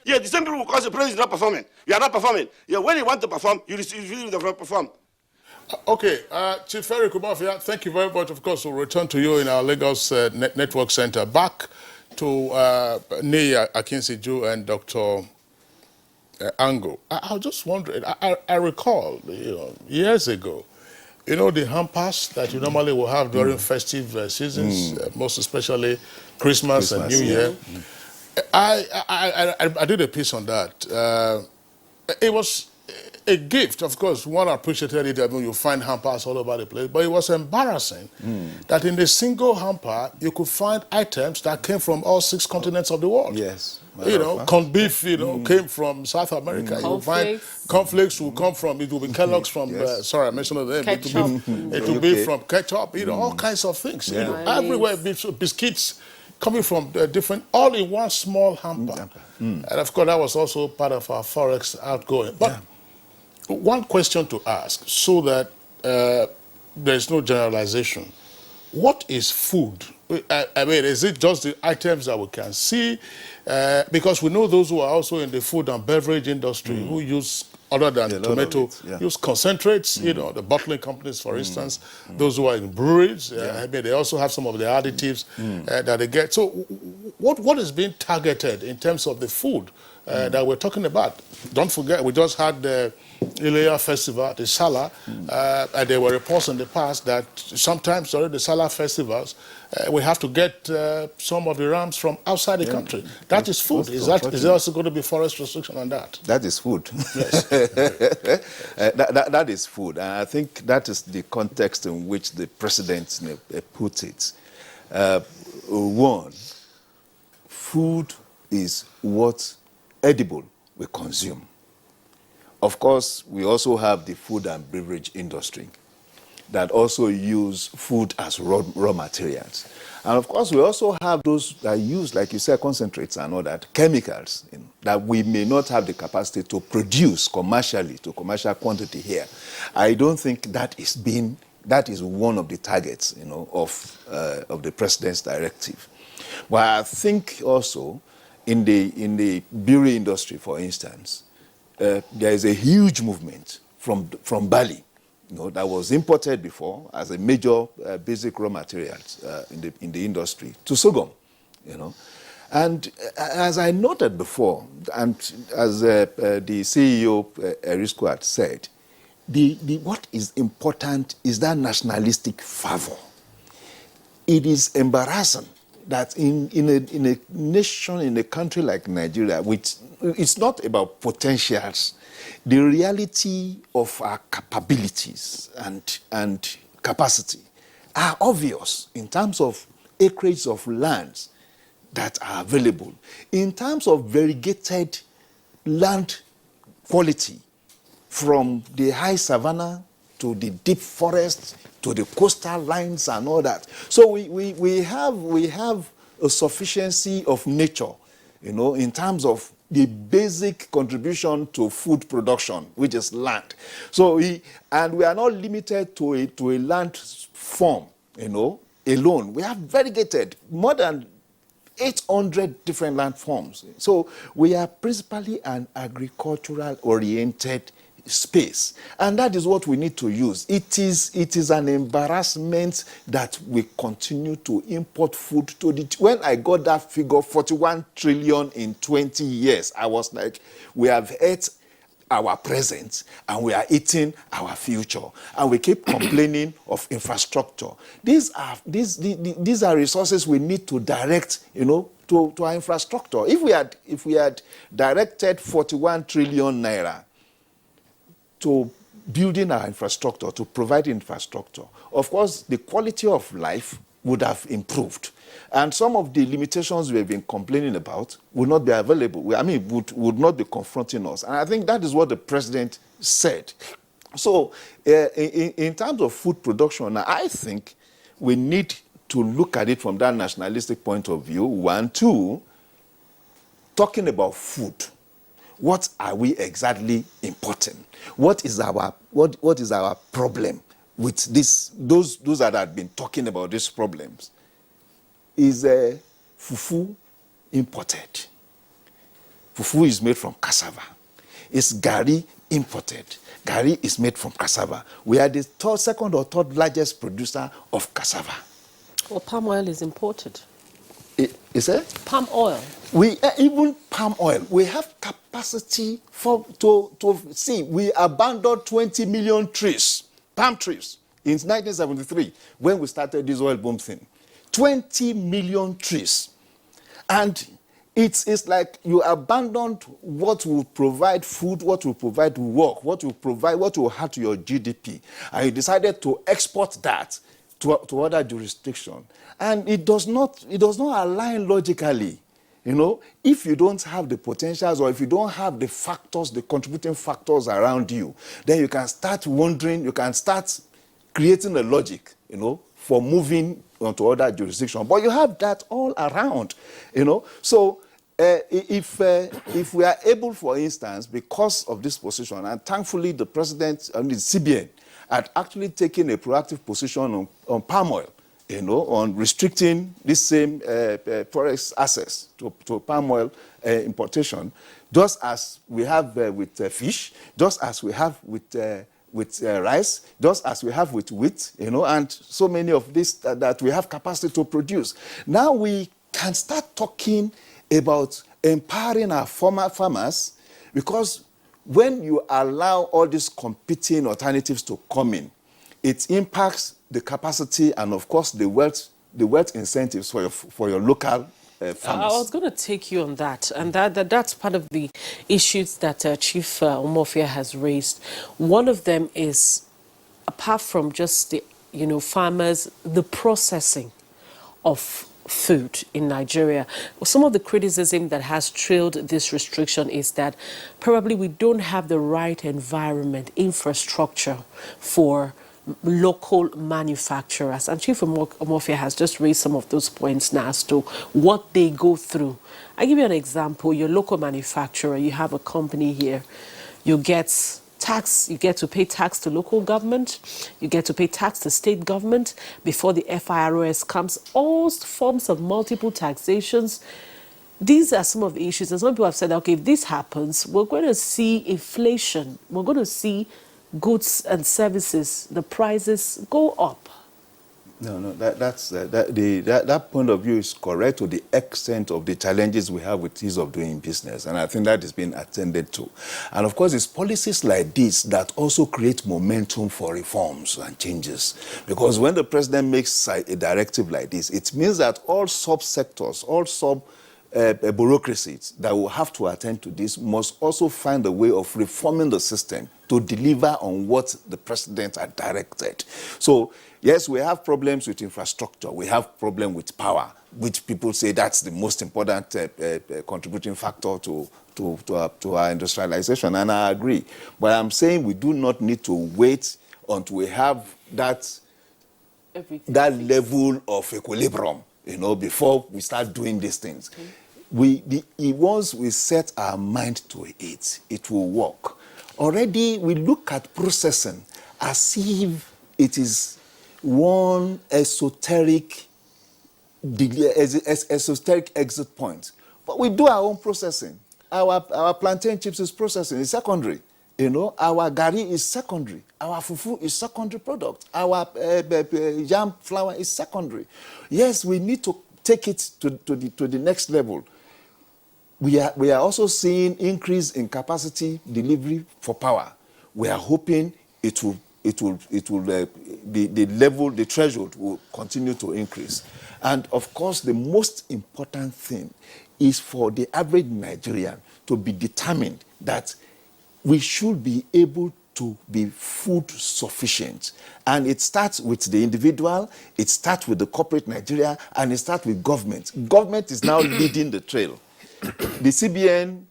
Yeah, the same people because the president is not performing. You are not performing. Yeah, when you want to perform, you refuse to perform. Okay, Chief Ferry Kumafia, thank you very much. Of course, we'll return to you in our Lagos Network Center. Back to Nia Akinsiju and Dr. Ango. I was just wondering, I recall, years ago, the hampers that you normally will have during festive seasons, most especially Christmas and New Year. I did a piece on that. It was a gift, of course. One appreciated it. I mean, you find hampers all over the place, but it was embarrassing that in a single hamper you could find items that came from all 6 continents of the world. Yes. Corned beef, came from South America. You will find cornflakes will come from, it will be Kellogg's from, sorry, I mentioned the name. It will be from ketchup, all kinds of things. Everywhere, biscuits coming from different, all in one small hamper. And of course, that was also part of our Forex outgoing. But one question to ask, so that there's no generalization. What is food? I mean, is it just the items that we can see? Because we know those who are also in the food and beverage industry who use, other than tomato, use concentrates, the bottling companies, for instance, those who are in breweries, I mean, they also have some of the additives that they get. So what is being targeted in terms of the food that we're talking about? Don't forget, we just had the Ilea Festival, the Salah, and there were reports in the past that sometimes during the Salah festivals, we have to get some of the rams from outside the country. That is food. Is there also going to be forest restriction on that? That is food. Yes. that is food. And I think that is the context in which the president put it. One, food is what edible we consume. Of course, we also have the food and beverage industry that also use food as raw materials. And of course, we also have those that use, like you said, concentrates and all that, chemicals, that we may not have the capacity to produce commercially, to commercial quantity here. I don't think that is one of the targets, of the president's directive. But I think also in the brewery industry, for instance, there is a huge movement from barley, that was imported before as a major basic raw materials in the industry to sorghum, And as I noted before, and as the CEO Erisco had said, what is important is that nationalistic fervor. It is embarrassing that in a nation, in a country like Nigeria, which it's not about potentials, the reality of our capabilities and capacity are obvious in terms of acreage of lands that are available, in terms of variegated land quality, from the high savanna to the deep forest to the coastal lines and all that. So we have a sufficiency of nature, in terms of the basic contribution to food production, which is land. So we are not limited to a land form, alone. We have variegated more than 800 different land forms. So we are principally an agricultural-oriented space, and that is what we need to use. It is an embarrassment that we continue to import food to when I got that figure 41 trillion in 20 years, I was like, we have ate our present and we are eating our future, and we keep complaining of infrastructure. These are resources we need to direct, to our infrastructure. If we had directed 41 trillion naira to building our infrastructure, to provide infrastructure, of course, the quality of life would have improved. And some of the limitations we have been complaining about would not be available. Would not be confronting us. And I think that is what the president said. So in terms of food production, I think we need to look at it from that nationalistic point of view. 1, 2, talking about food. What are we exactly importing? What is our problem with this, those that have been talking about these problems, is fufu imported. Fufu is made from cassava. It's gari imported. Gari is made from cassava. We are the second or third largest producer of cassava. Well, palm oil is imported. Is it? Palm oil. We even palm oil. We have capacity to see. We abandoned 20 million trees, palm trees, in 1973 when we started this oil boom thing. 20 million trees, and it's like you abandoned what will provide food, what will provide work, what will add to your GDP, and you decided to export that to other jurisdictions. And it does not align logically. You know, if you don't have the potentials or if you don't have the factors, the contributing factors around you, then you can start wondering, you can start creating a logic, you know, for moving onto other jurisdictions. But you have that all around, you know. So if we are able, for instance, because of this position, and thankfully the president and the CBN had actually taken a proactive position on palm oil, you know, on restricting this same Forex access to palm oil importation, just as we have with fish, just as we have with rice, just as we have with wheat, you know, and so many of this that we have capacity to produce. Now we can start talking about empowering our farmers, because when you allow all these competing alternatives to come in, it impacts the capacity and, of course, the wealth incentives for your local farmers. I was going to take you on that, and that's part of the issues that Chief Umofia has raised. One of them is, apart from just the farmers, the processing of food in Nigeria. Some of the criticism that has trailed this restriction is that probably we don't have the right environment, infrastructure for local manufacturers. And Chief Umofia has just raised some of those points now as to what they go through. I give you an example. Your local manufacturer, you have a company here, you get tax, you get to pay tax to local government, you get to pay tax to state government before the FIROS comes, all forms of multiple taxations. These are some of the issues, and some people have said, okay, if this happens, we're going to see inflation, we're going to see goods and services, the prices go up. No, that point of view is correct to the extent of the challenges we have with ease of doing business, and I think that is being attended to. And of course, it's policies like this that also create momentum for reforms and changes, because when the president makes a directive like this, it means that all subsectors, all bureaucracies that will have to attend to this must also find a way of reforming the system to deliver on what the president had directed. So, yes, we have problems with infrastructure. We have problems with power, which people say that's the most important contributing factor to our industrialization, and I agree. But I'm saying we do not need to wait until we have that level of equilibrium, you know, before we start doing these things. Once we set our mind to it, it will work. Already, we look at processing as if it is one esoteric exit point. But we do our own processing. Our plantain chips is processing, it's secondary. You know, our gari is secondary. Our fufu is secondary product. Our yam flour is secondary. Yes, we need to take it to the next level. We are also seeing increase in capacity delivery for power. We are hoping the level, the threshold will continue to increase. And of course, the most important thing is for the average Nigerian to be determined that we should be able to be food sufficient. And it starts with the individual, it starts with the corporate Nigeria, and it starts with government. Government is now leading the trail. The CBN,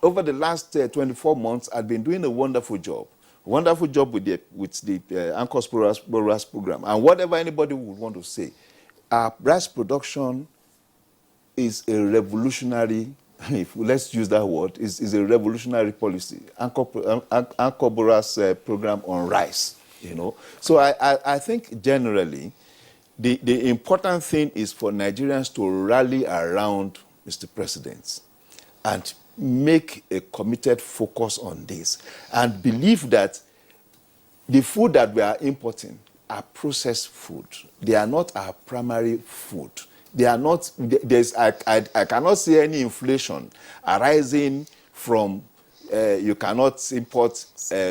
over the last 24 months, had been doing a wonderful job with the Anchor's Borers program. And whatever anybody would want to say, our rice production is a revolutionary, let's use that word, is a revolutionary policy. Anchor Borers program on rice. you know. So I think generally the important thing is for Nigerians to rally around Mr. President and make a committed focus on this and believe that the food that we are importing are processed food. They are not our primary food. They are not, I cannot see any inflation arising from, you cannot import,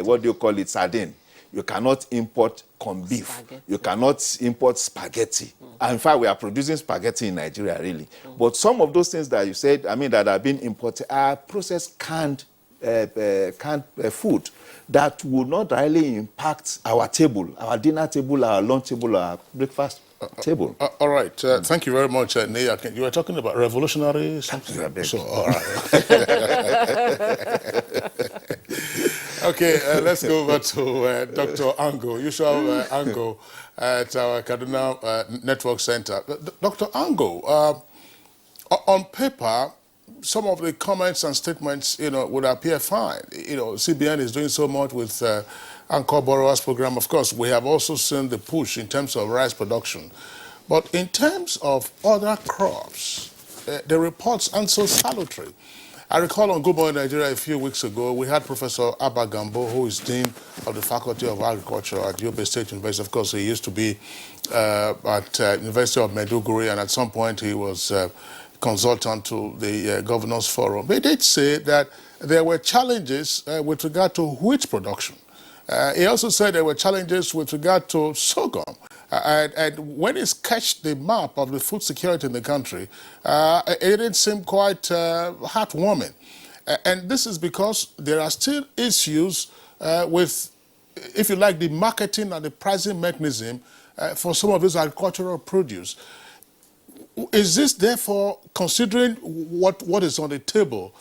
what do you call it, sardine. You cannot import corned beef. Spaghetti. You cannot import spaghetti. And in fact, we are producing spaghetti in Nigeria, really. But some of those things that you said, I mean, that have been imported are processed canned food that will not really impact our table, our dinner table, our lunch table, our breakfast table. All right. Thank you very much, Nia. You were talking about revolutionary something. So, all right. Okay, let's go over to Dr. Ango, usual Ango at our Kaduna Network Center. Dr. Ango, on paper, some of the comments and statements, would appear fine. CBN is doing so much with Anchor Borrowers Program. Of course, we have also seen the push in terms of rice production. But in terms of other crops, the reports aren't so salutary. I recall on Good Morning Nigeria a few weeks ago, we had Professor Abba Gambo, who is Dean of the Faculty of Agriculture at Yobe State University. Of course, he used to be at University of Maiduguri, and at some point he was consultant to the Governors Forum. They did say that there were challenges with regard to wheat production. He also said there were challenges with regard to sorghum. And when he sketched the map of the food security in the country, it didn't seem quite heartwarming. And this is because there are still issues with, if you like, the marketing and the pricing mechanism for some of this agricultural produce. Is this therefore, considering what is on the table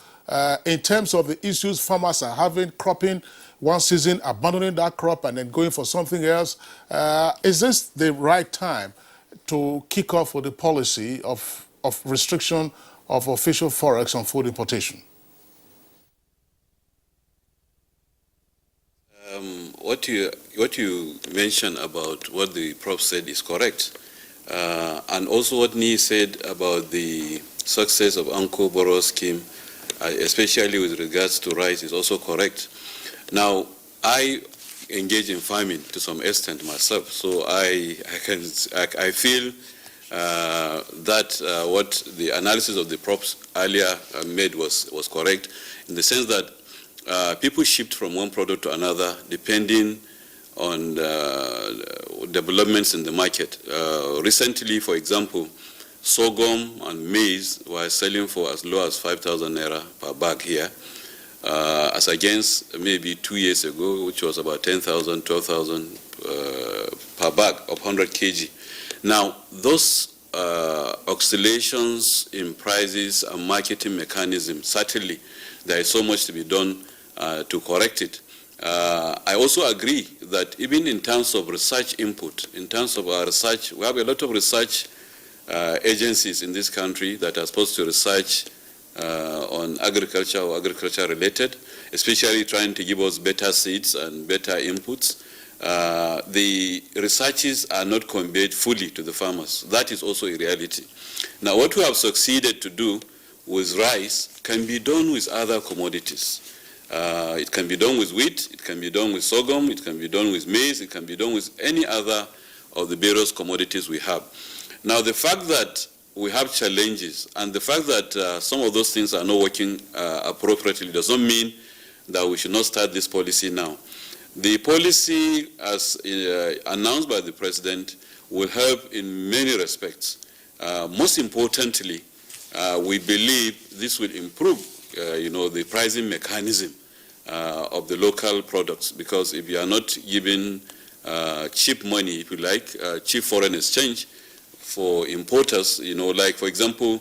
in terms of the issues farmers are having, cropping one season, abandoning that crop and then going for something else, is this the right time to kick off with the policy of restriction of official Forex on food importation? What you mentioned about what the Prof said is correct. And also what Nii said about the success of Anchor Borrower Scheme, especially with regards to rice, is also correct. Now, I engage in farming to some extent myself, so I feel that what the analysis of the Prof earlier made was correct, in the sense that people shift from one product to another depending on developments in the market. Recently, for example, sorghum and maize were selling for as low as 5,000 naira per bag here, as against maybe 2 years ago, which was about 10,000, 12,000 per bag of 100 kg. Now, those oscillations in prices and marketing mechanisms, certainly there is so much to be done to correct it. I also agree that even in terms of research input, in terms of our research, we have a lot of research agencies in this country that are supposed to research on agriculture or agriculture related, especially trying to give us better seeds and better inputs. The researches are not conveyed fully to the farmers. That is also a reality. Now, what we have succeeded to do with rice can be done with other commodities. It can be done with wheat, it can be done with sorghum, it can be done with maize, it can be done with any other of the various commodities we have. Now, the fact that we have challenges and the fact that some of those things are not working appropriately does not mean that we should not start this policy now. The policy, as announced by the President, will help in many respects. Most importantly, we believe this will improve the pricing mechanism of the local products, because if you are not giving cheap money, if you like, cheap foreign exchange for importers, like, for example,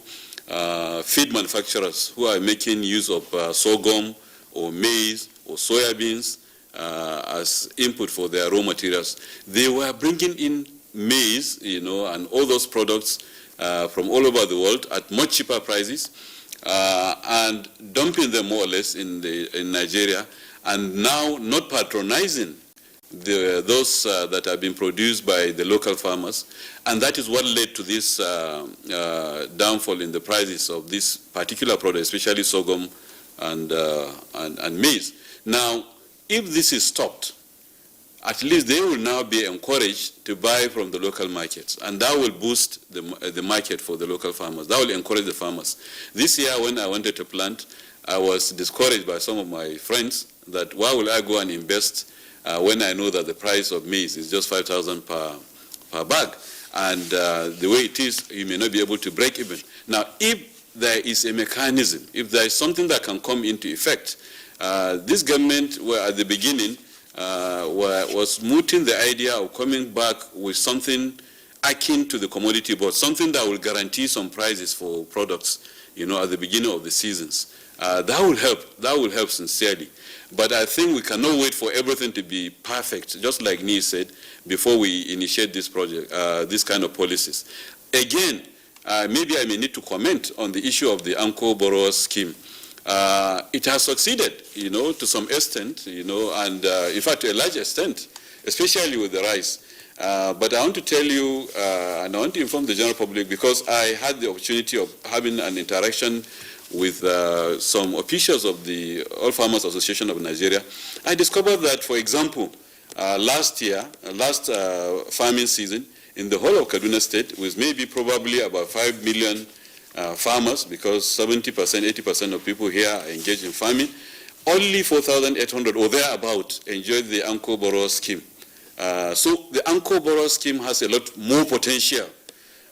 feed manufacturers who are making use of sorghum or maize or soybeans as input for their raw materials. They were bringing in maize, and all those products from all over the world at much cheaper prices, and dumping them more or less in Nigeria, and now not patronizing those that have been produced by the local farmers, and that is what led to this downfall in the prices of this particular product, especially sorghum and maize. Now, if this is stopped, at least they will now be encouraged to buy from the local markets, and that will boost the market for the local farmers. That will encourage the farmers. This year, when I wanted to plant, I was discouraged by some of my friends that why will I go and invest when I know that the price of maize is just 5,000 per bag, and the way it is, you may not be able to break even. Now, if there is a mechanism, if there is something that can come into effect, this government, at the beginning, was mooting the idea of coming back with something akin to the commodity board, something that will guarantee some prices for products, at the beginning of the seasons. That will help. That will help sincerely. But I think we cannot wait for everything to be perfect, just like Nee said, before we initiate this project, this kind of policies. Again, maybe I may need to comment on the issue of the Anchor Borrower Scheme. It has succeeded, to some extent, and in fact to a large extent, especially with the rice. But I want to tell you, and I want to inform the general public, because I had the opportunity of having an interaction with some officials of the All Farmers Association of Nigeria. I discovered that, for example, last farming season, in the whole of Kaduna State, with maybe probably about 5 million farmers, because 70%, 80% of people here are engaged in farming, only 4,800 or thereabout enjoyed the Anchor Borrower Scheme. So the Anchor Borrower Scheme has a lot more potential.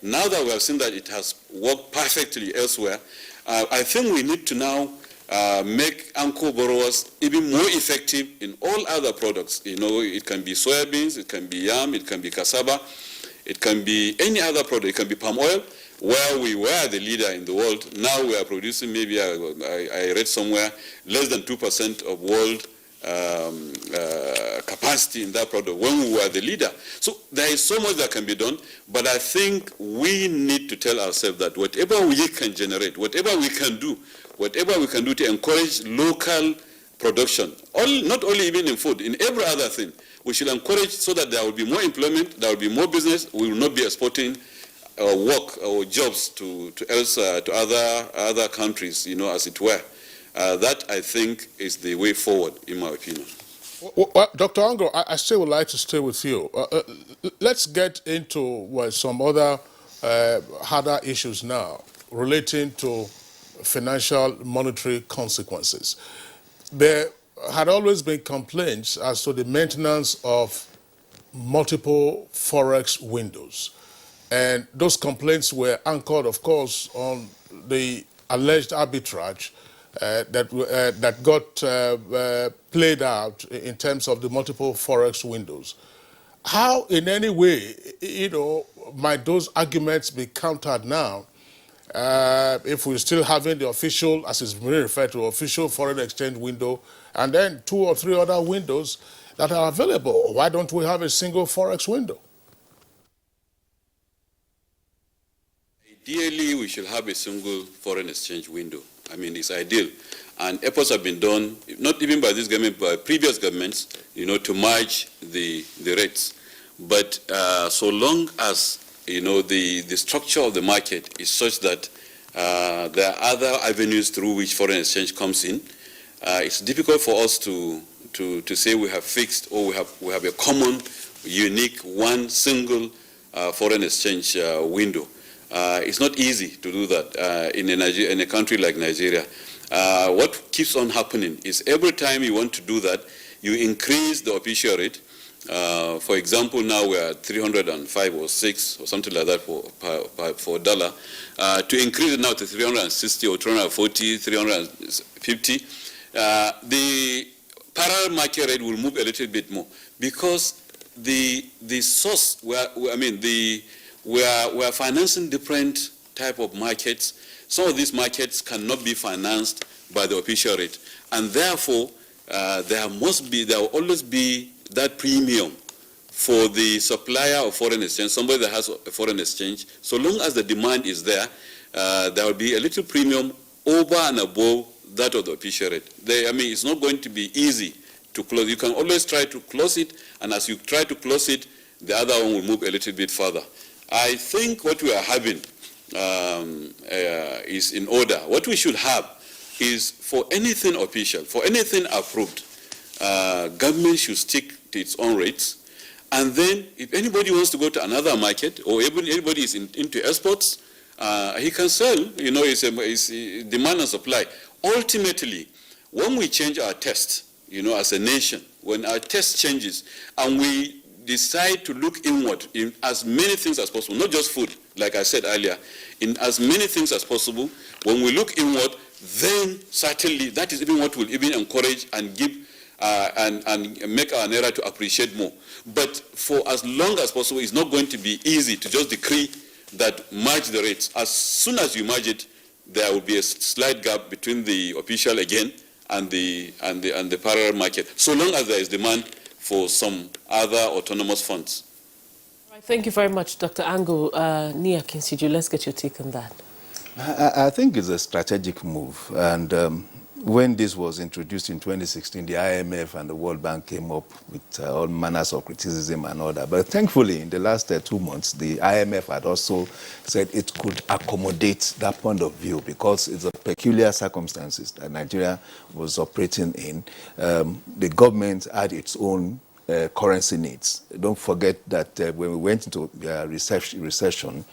Now that we have seen that it has worked perfectly elsewhere, I think we need to now make Anchor borrowers even more effective in all other products. It can be soybeans, it can be yam, it can be cassava, it can be any other product, it can be palm oil, where we were the leader in the world. Now we are producing, maybe I read somewhere, less than 2% of world capacity in that product when we were the leader. So there is so much that can be done, but I think we need to tell ourselves that whatever we can generate, whatever we can do to encourage local production, not only even in food, in every other thing, we should encourage so that there will be more employment, there will be more business, we will not be exporting work or jobs to other countries, as it were. That, I think, is the way forward, in my opinion. Well, Dr. Ango, I still would like to stay with you. Let's get into some other harder issues now relating to financial monetary consequences. There had always been complaints as to the maintenance of multiple Forex windows. And those complaints were anchored, of course, on the alleged arbitrage that got played out in terms of the multiple Forex windows. How, in any way, might those arguments be countered now if we're still having the official, as it's been referred to, official foreign exchange window, and then 2 or 3 other windows that are available? Why don't we have a single Forex window? Ideally, we should have a single foreign exchange window. I mean, it's ideal. And efforts have been done, not even by this government, but by previous governments, to merge the rates. But so long as, the structure of the market is such that there are other avenues through which foreign exchange comes in, it's difficult for us to say we have fixed or we have a common, unique, one single foreign exchange window. It's not easy to do that in a country like Nigeria. What keeps on happening is every time you want to do that, you increase the official rate. For example, now we are at 305 or 6 or something like that for a dollar. To increase it now to 360 or 340, 350, the parallel market rate will move a little bit more because the source, we are financing different type of markets. Some of these markets cannot be financed by the official rate, and therefore there will always be that premium for the supplier of foreign exchange, somebody that has a foreign exchange. So long as the demand is there, there will be a little premium over and above that of the official rate. It's not going to be easy to close. You can always try to close it, and as you try to close it, the other one will move a little bit further. I think what we are having is in order. What we should have is for anything official, for anything approved, government should stick to its own rates. And then if anybody wants to go to another market, or even anybody is into exports, he can sell. You know, it's demand and supply. Ultimately, when we change our test, you know, as a nation, when our test changes and we decide to look inward in as many things as possible, not just food, like I said earlier, in as many things as possible, when we look inward, then certainly that is even what will even encourage and give and make our naira to appreciate more. But for as long as possible, it's not going to be easy to just decree that merge the rates. As soon as you merge it, there will be a slight gap between the official again and the parallel market, so long as there is demand for some other autonomous funds. Thank you very much, Dr. Ango. Nia Kinsiju, let's get your take on that. I think it's a strategic move, and when this was introduced in 2016, the IMF and the World Bank came up with all manners of criticism and all that. But thankfully, in the last 2 months, the IMF had also said it could accommodate that point of view because it's a peculiar circumstances that Nigeria was operating in. The government had its own currency needs. Don't forget that when we went into recession,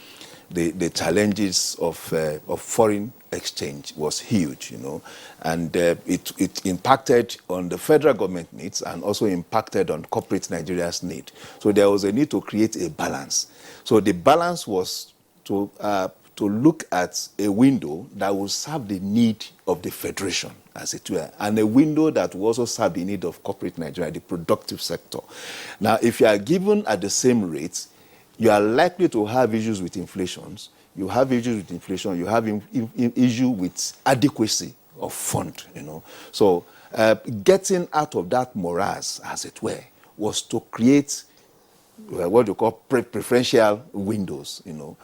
the challenges of foreign exchange was huge, you know, and it impacted on the federal government needs and also impacted on corporate Nigeria's need. So there was a need to create a balance. So the balance was to look at a window that would serve the need of the federation, as it were, and a window that will also serve the need of corporate Nigeria, the productive sector. Now, if you are given at the same rates, you are likely to have issues with inflations. You have issues with inflation. You have issue with adequacy of fund, you know. So getting out of that morass, as it were, was to create what you call preferential windows, you know.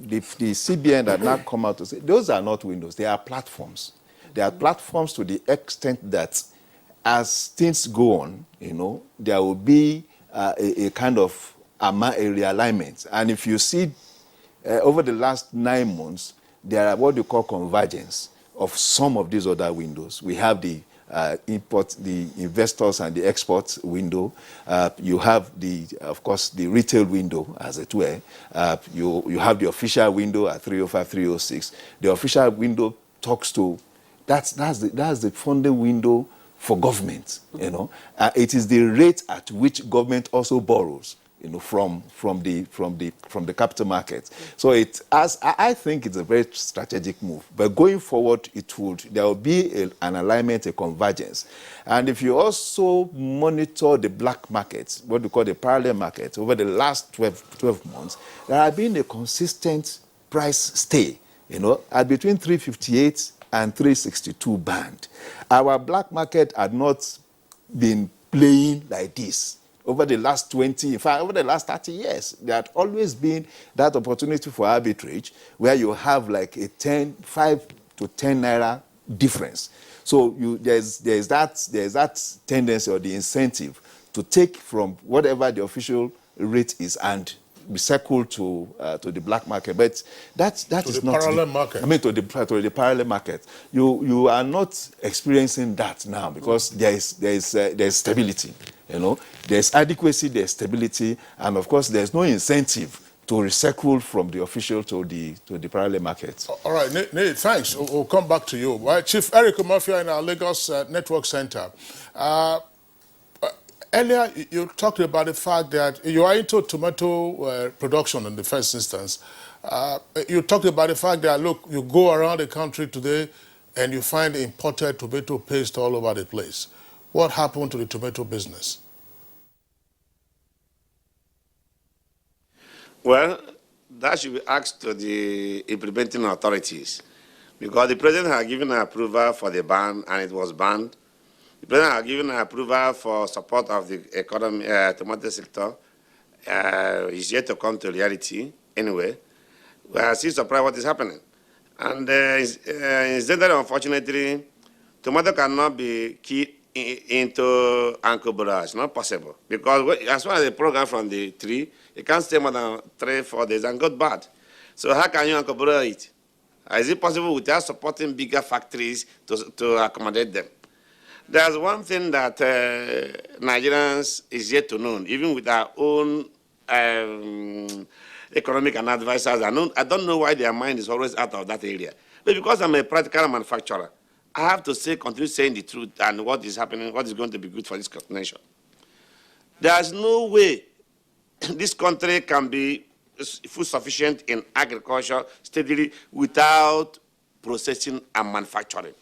The CBN that now come out to say, those are not windows, they are platforms. They are platforms to the extent that as things go on, you know, there will be a kind of a realignment. And if you see over the last 9 months, there are what you call convergence of some of these other windows. We have the the investors and the export window. You have of course, the retail window, as it were. You have the official window at 305, 306. The official window talks to, that's the funding window for government, you know. It is the rate at which government also borrows, you know, from the capital market. So I think it's a very strategic move. But going forward, there will be an alignment, a convergence. And if you also monitor the black markets, what we call the parallel market, over the last 12 months, there has been a consistent price stay, you know, at between 358 and 362 band. Our black market had not been playing like this over the last 20, in fact, over the last 30 years. There had always been that opportunity for arbitrage where you have like a 5 to 10 naira difference. So there's that tendency or the incentive to take from whatever the official rate is and recycle to the black market, but that is not parallel market. I mean, to the parallel market. You are not experiencing that now because there is stability. You know, there's adequacy, there's stability, and of course, there's no incentive to recycle from the official to the parallel market. All right, Nate, thanks. We'll come back to you. Right, Chief Eric Umofia in our Lagos Network Center. Earlier, you talked about the fact that you are into tomato production in the first instance. You talked about the fact that, look, you go around the country today and you find imported tomato paste all over the place. What happened to the tomato business? Well, that should be asked to the implementing authorities, because the president had given an approval for the ban and it was banned. The president had given an approval for support of the economy, tomato sector. It's yet to come to reality anyway. We are still surprised what is happening. And instead, unfortunately, tomato cannot be key into Uncle Barrage. Not possible. Because as far as the program from the tree, it can't stay more than 3-4 days and got bad. So how can you Uncle Barrage it? Is it possible without supporting bigger factories to accommodate them? There's one thing that Nigerians is yet to know, even with our own economic and advisors. I don't know why their mind is always out of that area. But because I'm a practical manufacturer, I have to continue saying the truth and what is happening, what is going to be good for this nation. There's no way this country can be food sufficient in agriculture steadily without processing and manufacturing.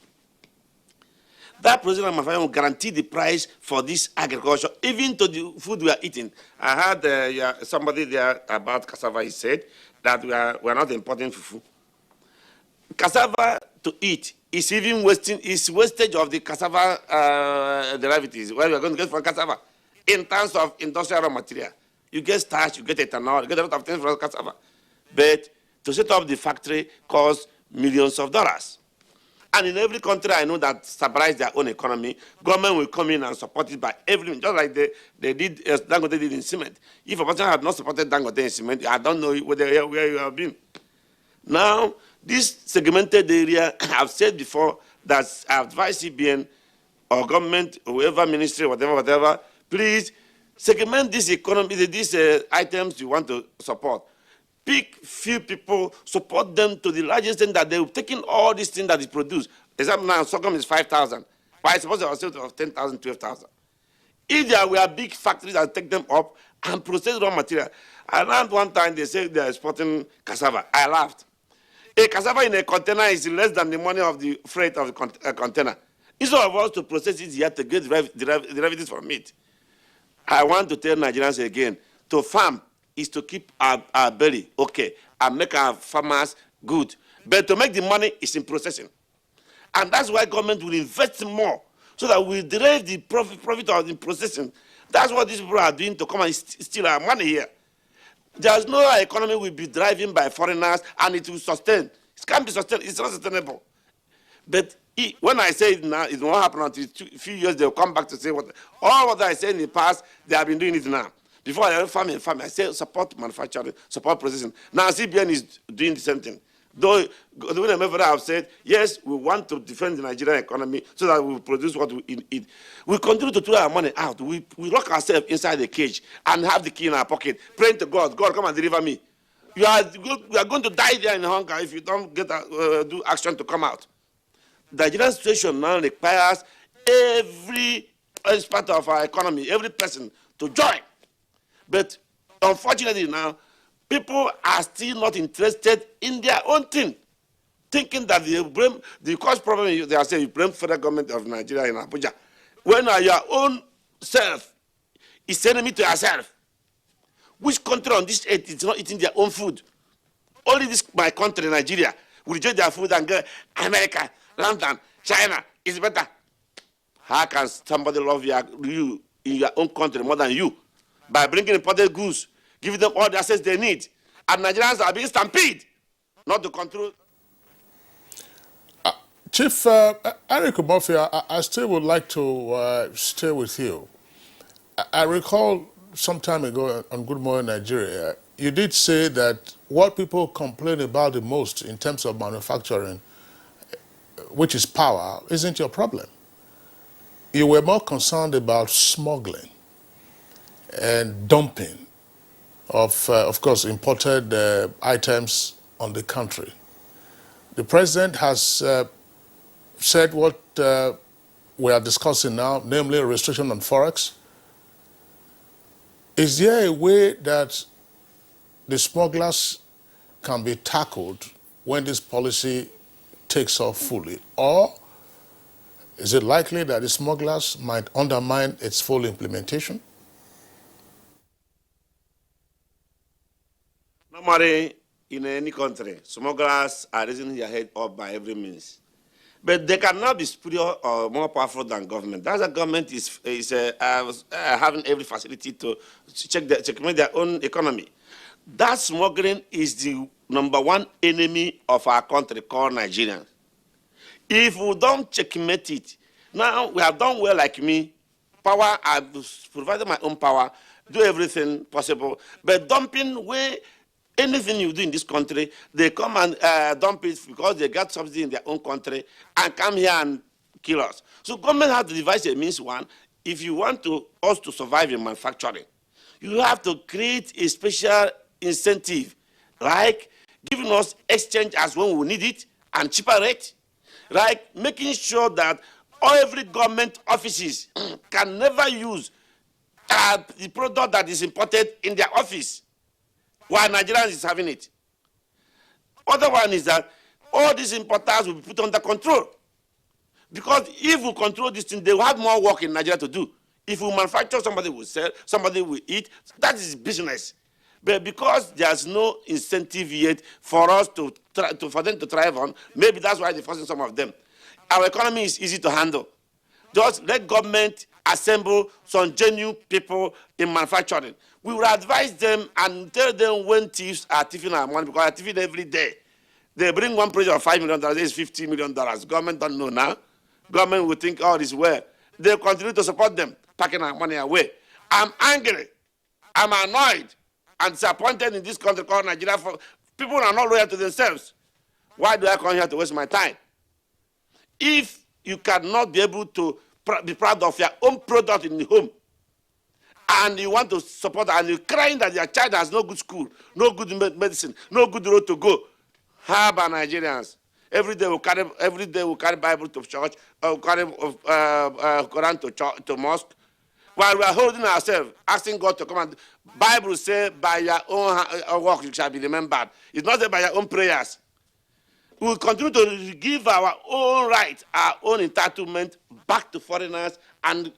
That processing and manufacturing will guarantee the price for this agriculture, even to the food we are eating. I heard somebody there about cassava. He said that we are not importing fufu. Cassava to eat is even wastage of the cassava derivatives, where we are going to get from cassava. In terms of industrial raw material, you get starch, you get ethanol, you get a lot of things from cassava. But to set up the factory costs millions of dollars. And in every country I know that stabilize their own economy, government will come in and support it by everything, just like they did, Dangote did in cement. If a person had not supported Dangote in cement, I don't know where you have been. Now, this segmented area, I've said before that I've advised CBN or government, whoever ministry, whatever, please segment this economy, these items you want to support. Pick few people, support them to the largest extent that they've taken all these things that is produced. Example now, sorghum is 5,000. But I suppose they are sales of 10,000, 12,000. If there were big factories that take them up and process raw material, I learned one time they said they are exporting cassava. I laughed. A cassava in a container is less than the money of the freight of the container. Instead of us to process it, you have to get derivatives from it. I want to tell Nigerians again, to farm is to keep our belly okay and make our farmers good. But to make the money is in processing. And that's why government will invest more so that we derive the profit of the processing. That's what these people are doing to come and steal our money here. There's no economy will be driven by foreigners and it will sustain. It can't be sustained. It's not sustainable. But when I say it now, it won't happen until a few years. They'll come back to say what I said in the past. They have been doing it now. Before I farming, I say support manufacturing, support processing. Now CBN is doing the same thing. Though whenever I have said yes, we want to defend the Nigerian economy so that we will produce what we eat. We continue to throw our money out. We lock ourselves inside the cage and have the key in our pocket, praying to God. God, come and deliver me. You are going to die there in hunger if you don't do action to come out. The Nigerian situation now requires every part of our economy, every person to join. But unfortunately now, people are still not interested in their own thing, thinking that the cause problem, they are saying you blame federal government of Nigeria in Abuja. When your own self is enemy to yourself. Which country on this earth is not eating their own food? Only my country, Nigeria, will enjoy their food and go, America, London, China, is better. How can somebody love you in your own country more than you? By bringing imported goods, giving them all the assets they need. And Nigerians are being stampeded, not to control. Chief Eric Murphy, I still would like to stay with you. I recall some time ago on Good Morning Nigeria, you did say that what people complain about the most in terms of manufacturing, which is power, isn't your problem. You were more concerned about smuggling and dumping of course, imported items on the country. The president has said what we are discussing now, namely a restriction on Forex. Is there a way that the smugglers can be tackled when this policy takes off fully? Or is it likely that the smugglers might undermine its full implementation? Normally, in any country, smugglers are raising their head up by every means. But they cannot be superior or more powerful than government. That's why government is having every facility to checkmate their own economy. That smuggling is the #1 enemy of our country called Nigerian. If we don't checkmate it, Now we have done well like me. Power, I've provided my own power, do everything possible. But dumping where anything you do in this country, they come and dump it because they got subsidy in their own country and come here and kill us. So government has to devise a means. One, if you want us to survive in manufacturing, you have to create a special incentive, like giving us exchange as when we need it and cheaper rate, like making sure that every government offices can never use the product that is imported in their office, while Nigerians is having it. Other one is that all these importers will be put under control. Because if we control this thing, they will have more work in Nigeria to do. If we manufacture, somebody will sell, somebody will eat. That is business. But because there's no incentive yet for us for them to thrive on, maybe that's why they're forcing some of them. Our economy is easy to handle. Just let government assemble some genuine people in manufacturing. We will advise them and tell them when thieves are thieving our money, because they're thieving every day. They bring one project of $5 million, it's $50 million. Government don't know now. Government will think all is well. They continue to support them, packing our money away. I'm angry. I'm annoyed and disappointed in this country called Nigeria. People are not loyal to themselves. Why do I come here to waste my time? If you cannot be able to be proud of your own product in the home, and you want to support, and you're crying that your child has no good school, no good medicine, no good road to go, how about Nigerians? Every day we carry Bible to church, or carry Quran to mosque, while we are holding ourselves, asking God to come and. Bible says, by your own work you shall be remembered. It's not that by your own prayers. We will continue to give our own right, our own entitlement back to foreigners and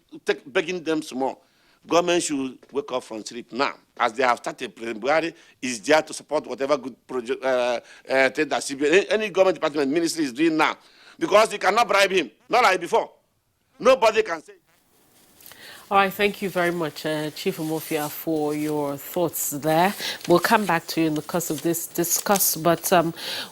begging them some more. Government should wake up from sleep now. As they have started, President Buhari is there to support whatever good project that any government department, ministry is doing now. Because you cannot bribe him, not like before. Nobody can say. All right, thank you very much, Chief Umofia, for your thoughts there. We'll come back to you in the course of this discuss, but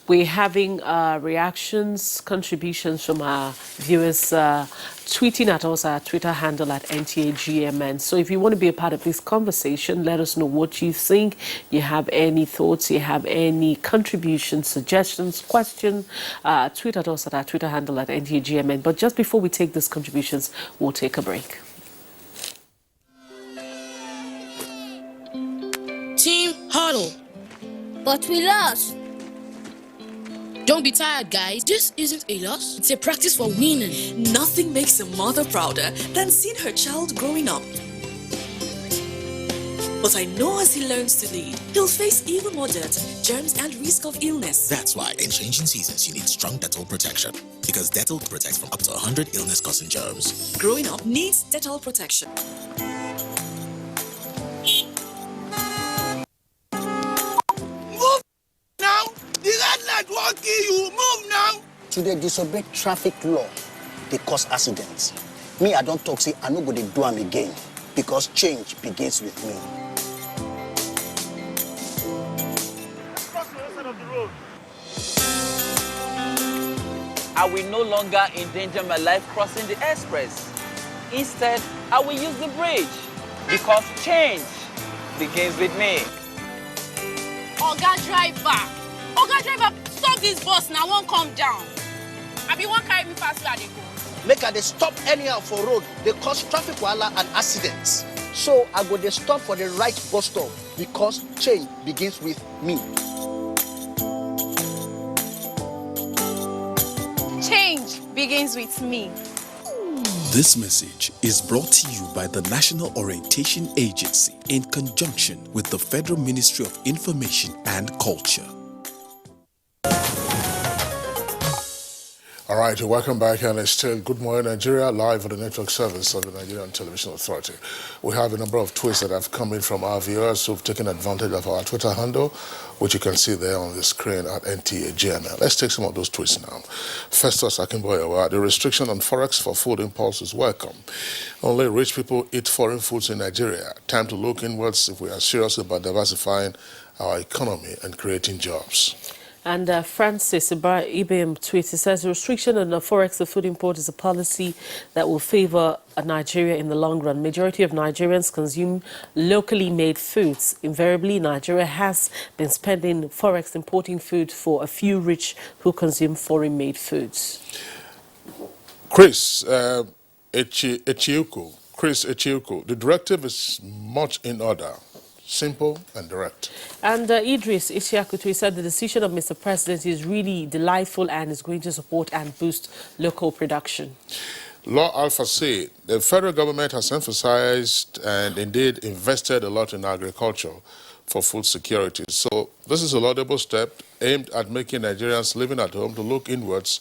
we're having reactions, contributions from our viewers tweeting at us, our Twitter handle at NTAGMN. So if you want to be a part of this conversation, let us know what you think. You have any thoughts, you have any contributions, suggestions, questions, tweet at us at our Twitter handle at NTAGMN. But just before we take these contributions, we'll take a break. Team huddle. But we lost. Don't be tired, guys. This isn't a loss. It's a practice for winning. Nothing makes a mother prouder than seeing her child growing up. But I know as he learns to lead, he'll face even more dirt, germs, and risk of illness. That's why in changing seasons, you need strong Dettol protection. Because Dettol protects from up to 100 illness-causing germs. Growing up needs Dettol protection. Won't kill you. Move now. To they disobey traffic law, they cause accidents. Me, I don't talk, say I no go dey do them again, because change begins with me. Cross the other side of the road. I will no longer endanger my life crossing the express. Instead, I will use the bridge, because change begins with me. Oga driver, stop this bus now, won't come down. I be won't carry me past where they go. Make they stop anyhow for road, they cause traffic wahala and accidents. So I go dey stop for the right bus stop, because change begins with me. Change begins with me. This message is brought to you by the National Orientation Agency in conjunction with the Federal Ministry of Information and Culture. All right, welcome back, and it's still Good Morning Nigeria, live on the network service of the Nigerian Television Authority. We have a number of tweets that have come in from our viewers who've taken advantage of our Twitter handle, which you can see there on the screen at NTAGML. Let's take some of those tweets now. Festus Akimboyewa, the restriction on Forex for food impulse is welcome. Only rich people eat foreign foods in Nigeria. Time to look inwards if we are serious about diversifying our economy and creating jobs. And Francis Ibim tweets, it says, restriction on the Forex of food import is a policy that will favor Nigeria in the long run. Majority of Nigerians consume locally made foods. Invariably, Nigeria has been spending Forex importing food for a few rich who consume foreign-made foods. Chris Echiuku, the directive is much in order. Simple and direct. And Idris Isiakutu said the decision of Mr. President is really delightful and is going to support and boost local production. Law Alpha said the federal government has emphasized and indeed invested a lot in agriculture for food security. So this is a laudable step aimed at making Nigerians living at home to look inwards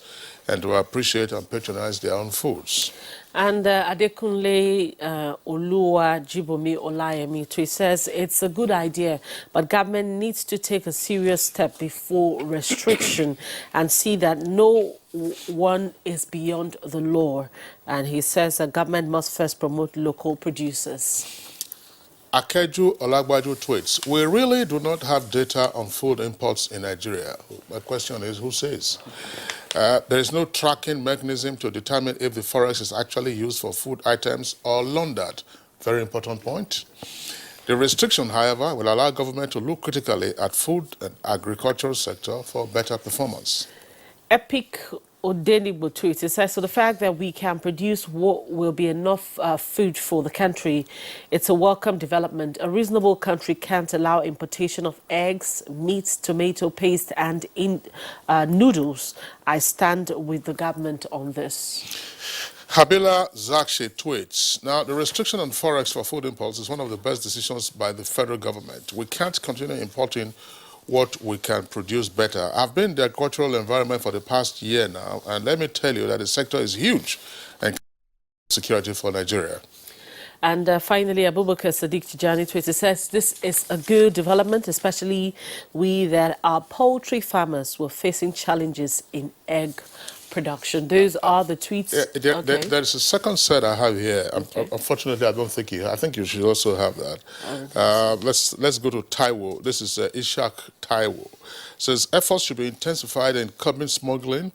and to appreciate and patronize their own foods. And Adekunle Oluwa Jibomi Olayemi, he says it's a good idea, but government needs to take a serious step before restriction and see that no one is beyond the law. And he says the government must first promote local producers. Akeju Olagbaju tweets, we really do not have data on food imports in Nigeria. My question is, who says? There is no tracking mechanism to determine if the Forex is actually used for food items or laundered. Very important point. The restriction, however, will allow government to look critically at food and agricultural sector for better performance. Epic Odenigbo tweet, it says, so the fact that we can produce what will be enough food for the country, it's a welcome development. A reasonable country can't allow importation of eggs, meats, tomato paste, and noodles. I stand with the government on this. Habila Zakshi tweets, now the restriction on Forex for food imports is one of the best decisions by the federal government. We can't continue importing what we can produce better. I've been in the agricultural environment for the past year now, and let me tell you that the sector is huge and security for Nigeria. And finally, Abubakar Sadiq Tijani Twitter says this is a good development, especially that our poultry farmers were facing challenges in egg production. Those are the tweets. There's a second set I have here. Okay. Unfortunately, I don't think you. I think you should also have that. Let's go to Taiwo. This is Ishak Taiwo. It says efforts should be intensified in curbing smuggling,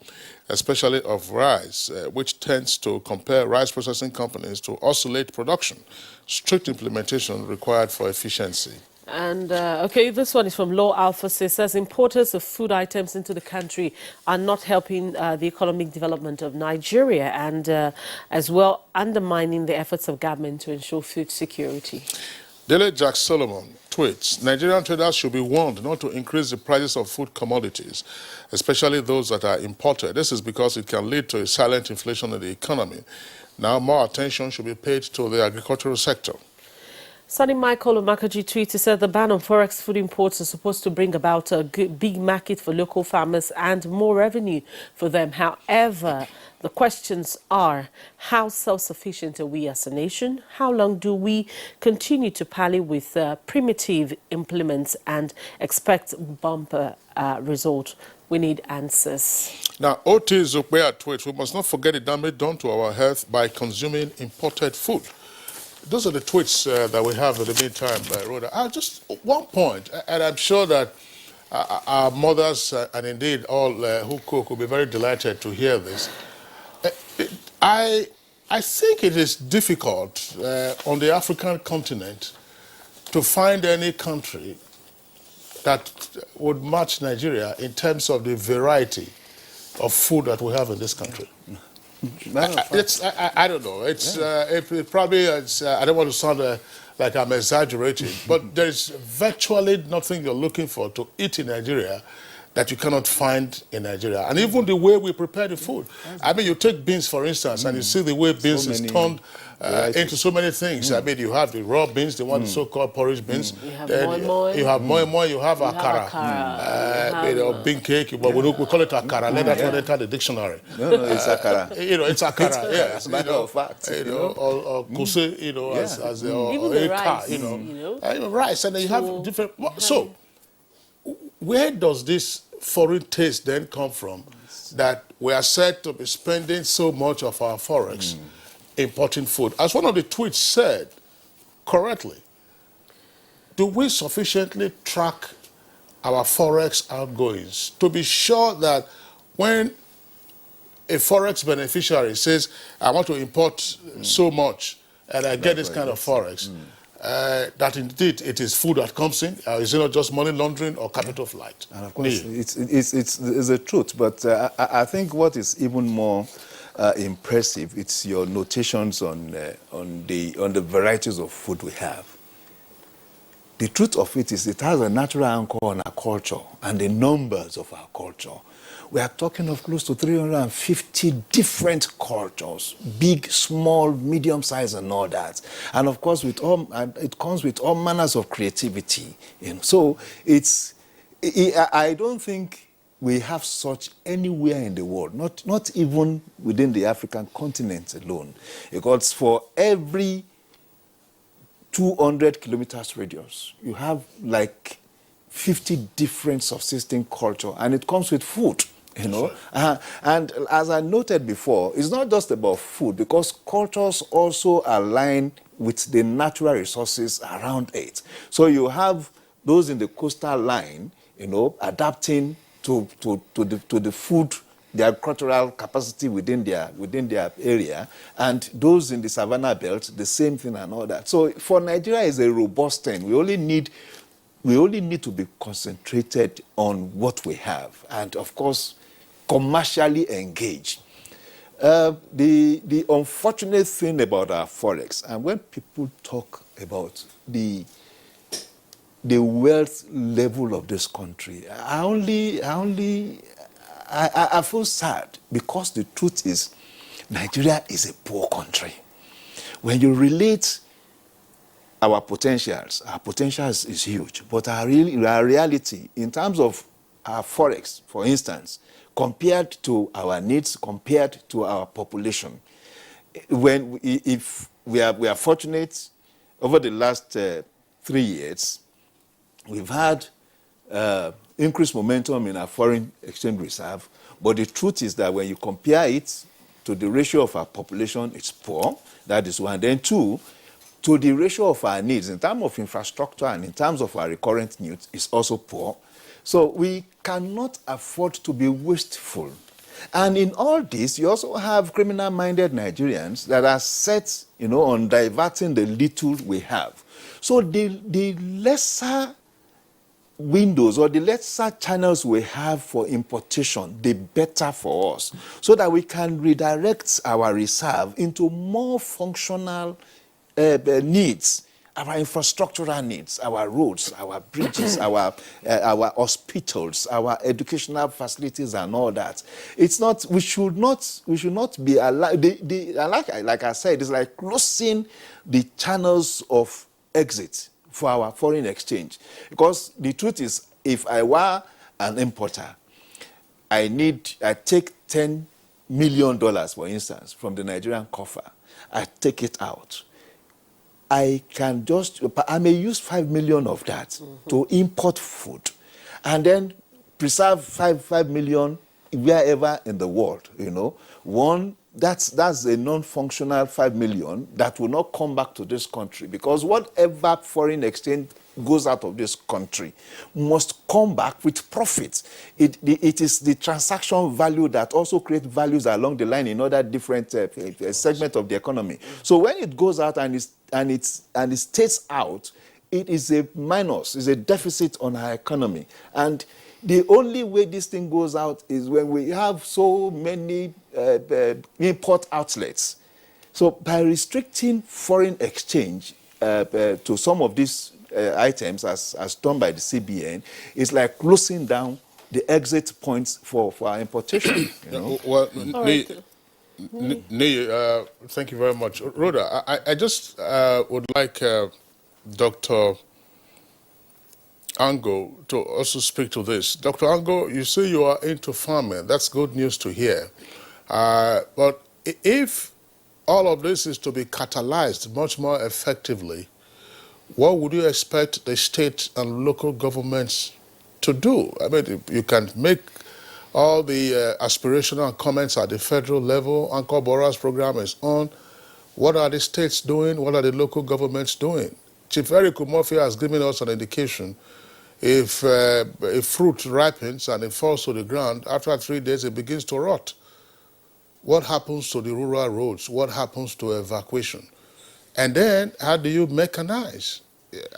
especially of rice, which tends to compel rice processing companies to oscillate production. Strict implementation required for efficiency. And, okay, this one is from Law Alpha. It says importers of food items into the country are not helping the economic development of Nigeria and as well undermining the efforts of government to ensure food security. Dele Jack Solomon tweets, Nigerian traders should be warned not to increase the prices of food commodities, especially those that are imported. This is because it can lead to a silent inflation in the economy. Now more attention should be paid to the agricultural sector. Sonny Michael Omakaji tweeted, said the ban on Forex food imports is supposed to bring about a big market for local farmers and more revenue for them. However, the questions are, how self-sufficient are we as a nation? How long do we continue to parley with primitive implements and expect bumper result? We need answers. Now, OT Zupea tweets, we must not forget the damage done to our health by consuming imported food. Those are the tweets that we have in the meantime, Rhoda. Just one point, and I'm sure that our mothers and indeed all who cook will be very delighted to hear this. I think it is difficult on the African continent to find any country that would match Nigeria in terms of the variety of food that we have in this country. I don't know. It probably, I don't want to sound like I'm exaggerating, but there's virtually nothing you're looking for to eat in Nigeria that you cannot find in Nigeria. And even the way we prepare the food. I mean, you take beans, for instance, and you see the way beans is turned into so many things. I mean, you have the raw beans, the one so-called porridge beans. You have moi-moi. You have moi-moi, you have akara. Bean cake, but we call it akara. Let that one enter the dictionary. No, it's akara. It's akara, yeah. As a matter of fact. Or kuse, as even the rice, rice, and then you have different... So, where does this foreign taste then come from that we are said to be spending so much of our Forex importing food? As one of the tweets said correctly, do we sufficiently track our Forex outgoings to be sure that when a Forex beneficiary says, I want to import so much and I get this kind of Forex, that indeed it is food that comes in? Is it not just money laundering or capital flight? And of course, it's the truth. But I think what is even more impressive, it's your notations on the varieties of food we have. The truth of it is it has a natural anchor on our culture and the numbers of our culture. We are talking of close to 350 different cultures, big, small, medium size and all that. And of course, it comes with all manners of creativity. So I don't think we have such anywhere in the world, not even within the African continent alone. Because for every 200 kilometers radius, you have like 50 different subsisting culture, and it comes with food, Sure. And as I noted before, it's not just about food, because cultures also align with the natural resources around it. So you have those in the coastal line, adapting to the food, the agricultural capacity within their area, and those in the savannah belt, the same thing and all that. So for Nigeria, it's a robust thing. We only need to be concentrated on what we have, and of course, commercially engaged. The unfortunate thing about our Forex, and when people talk about the wealth level of this country, I feel sad, because the truth is, Nigeria is a poor country. When you relate our potential is huge, but our reality, in terms of our Forex, for instance, compared to our needs, compared to our population, if we are fortunate, over the last 3 years, we've had increased momentum in our foreign exchange reserve, but the truth is that when you compare it to the ratio of our population, it's poor. That is one. Then two, to the ratio of our needs in terms of infrastructure and in terms of our recurrent needs, is also poor. So we cannot afford to be wasteful. And in all this, you also have criminal-minded Nigerians that are set, on diverting the little we have. So the lesser windows or the lesser channels we have for importation, the better for us, so that we can redirect our reserve into more functional needs, our infrastructural needs, our roads, our bridges, our hospitals, our educational facilities, and all that. It's not. We should not be allowed. Like I said, it's like closing the channels of exit for our foreign exchange. Because the truth is, if I were an importer, I take $10 million, for instance, from the Nigerian coffer. I take it out. I may use 5 million of that to import food, and then preserve 5 million wherever in the world. That's a non-functional 5 million that will not come back to this country, because whatever foreign exchange goes out of this country must come back with profits. It is the transaction value that also creates values along the line in other different segments of the economy. So when it goes out and it stays out, it is a minus, is a deficit on our economy. And the only way this thing goes out is when we have so many import outlets. So by restricting foreign exchange to some of these items, as done by the CBN, it's like closing down the exit points for our importation. Well, thank you very much. Rhoda, I just would like Dr. Ango to also speak to this. Dr. Ango, you say you are into farming. That's good news to hear. But if all of this is to be catalyzed much more effectively, what would you expect the state and local governments to do? I mean, you can make all the aspirational comments at the federal level. Anchor Borrowers program is on. What are the states doing? What are the local governments doing? Chief Eric Umofia has given us an indication If a fruit ripens and it falls to the ground, after 3 days it begins to rot. What happens to the rural roads? What happens to evacuation? And then, how do you mechanize?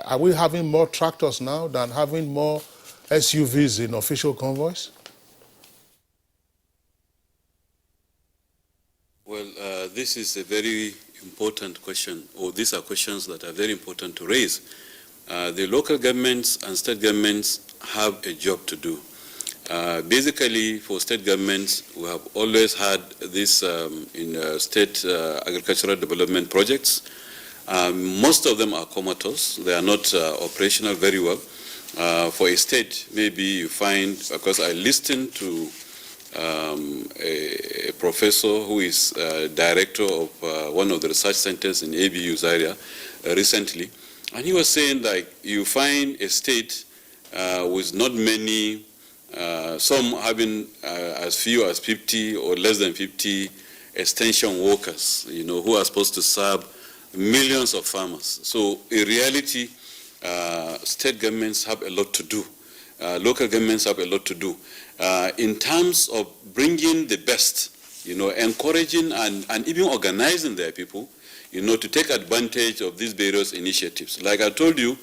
Are we having more tractors now than having more SUVs in official convoys? Well, this is a very important question, or these are questions that are very important to raise. The local governments and state governments have a job to do. Basically, for state governments, we have always had this in state agricultural development projects. Most of them are comatose. They are not operational very well. For a state, maybe you find, because I listened to a professor who is director of one of the research centers in ABU Zaria recently, and he was saying like you find a state with not many, some having as few as 50 or less than 50 extension workers, you know, who are supposed to serve millions of farmers. So in reality, state governments have a lot to do. Local governments have a lot to do. In terms of bringing the best, you know, encouraging and even organizing their people, you know, to take advantage of these various initiatives. Like I told you,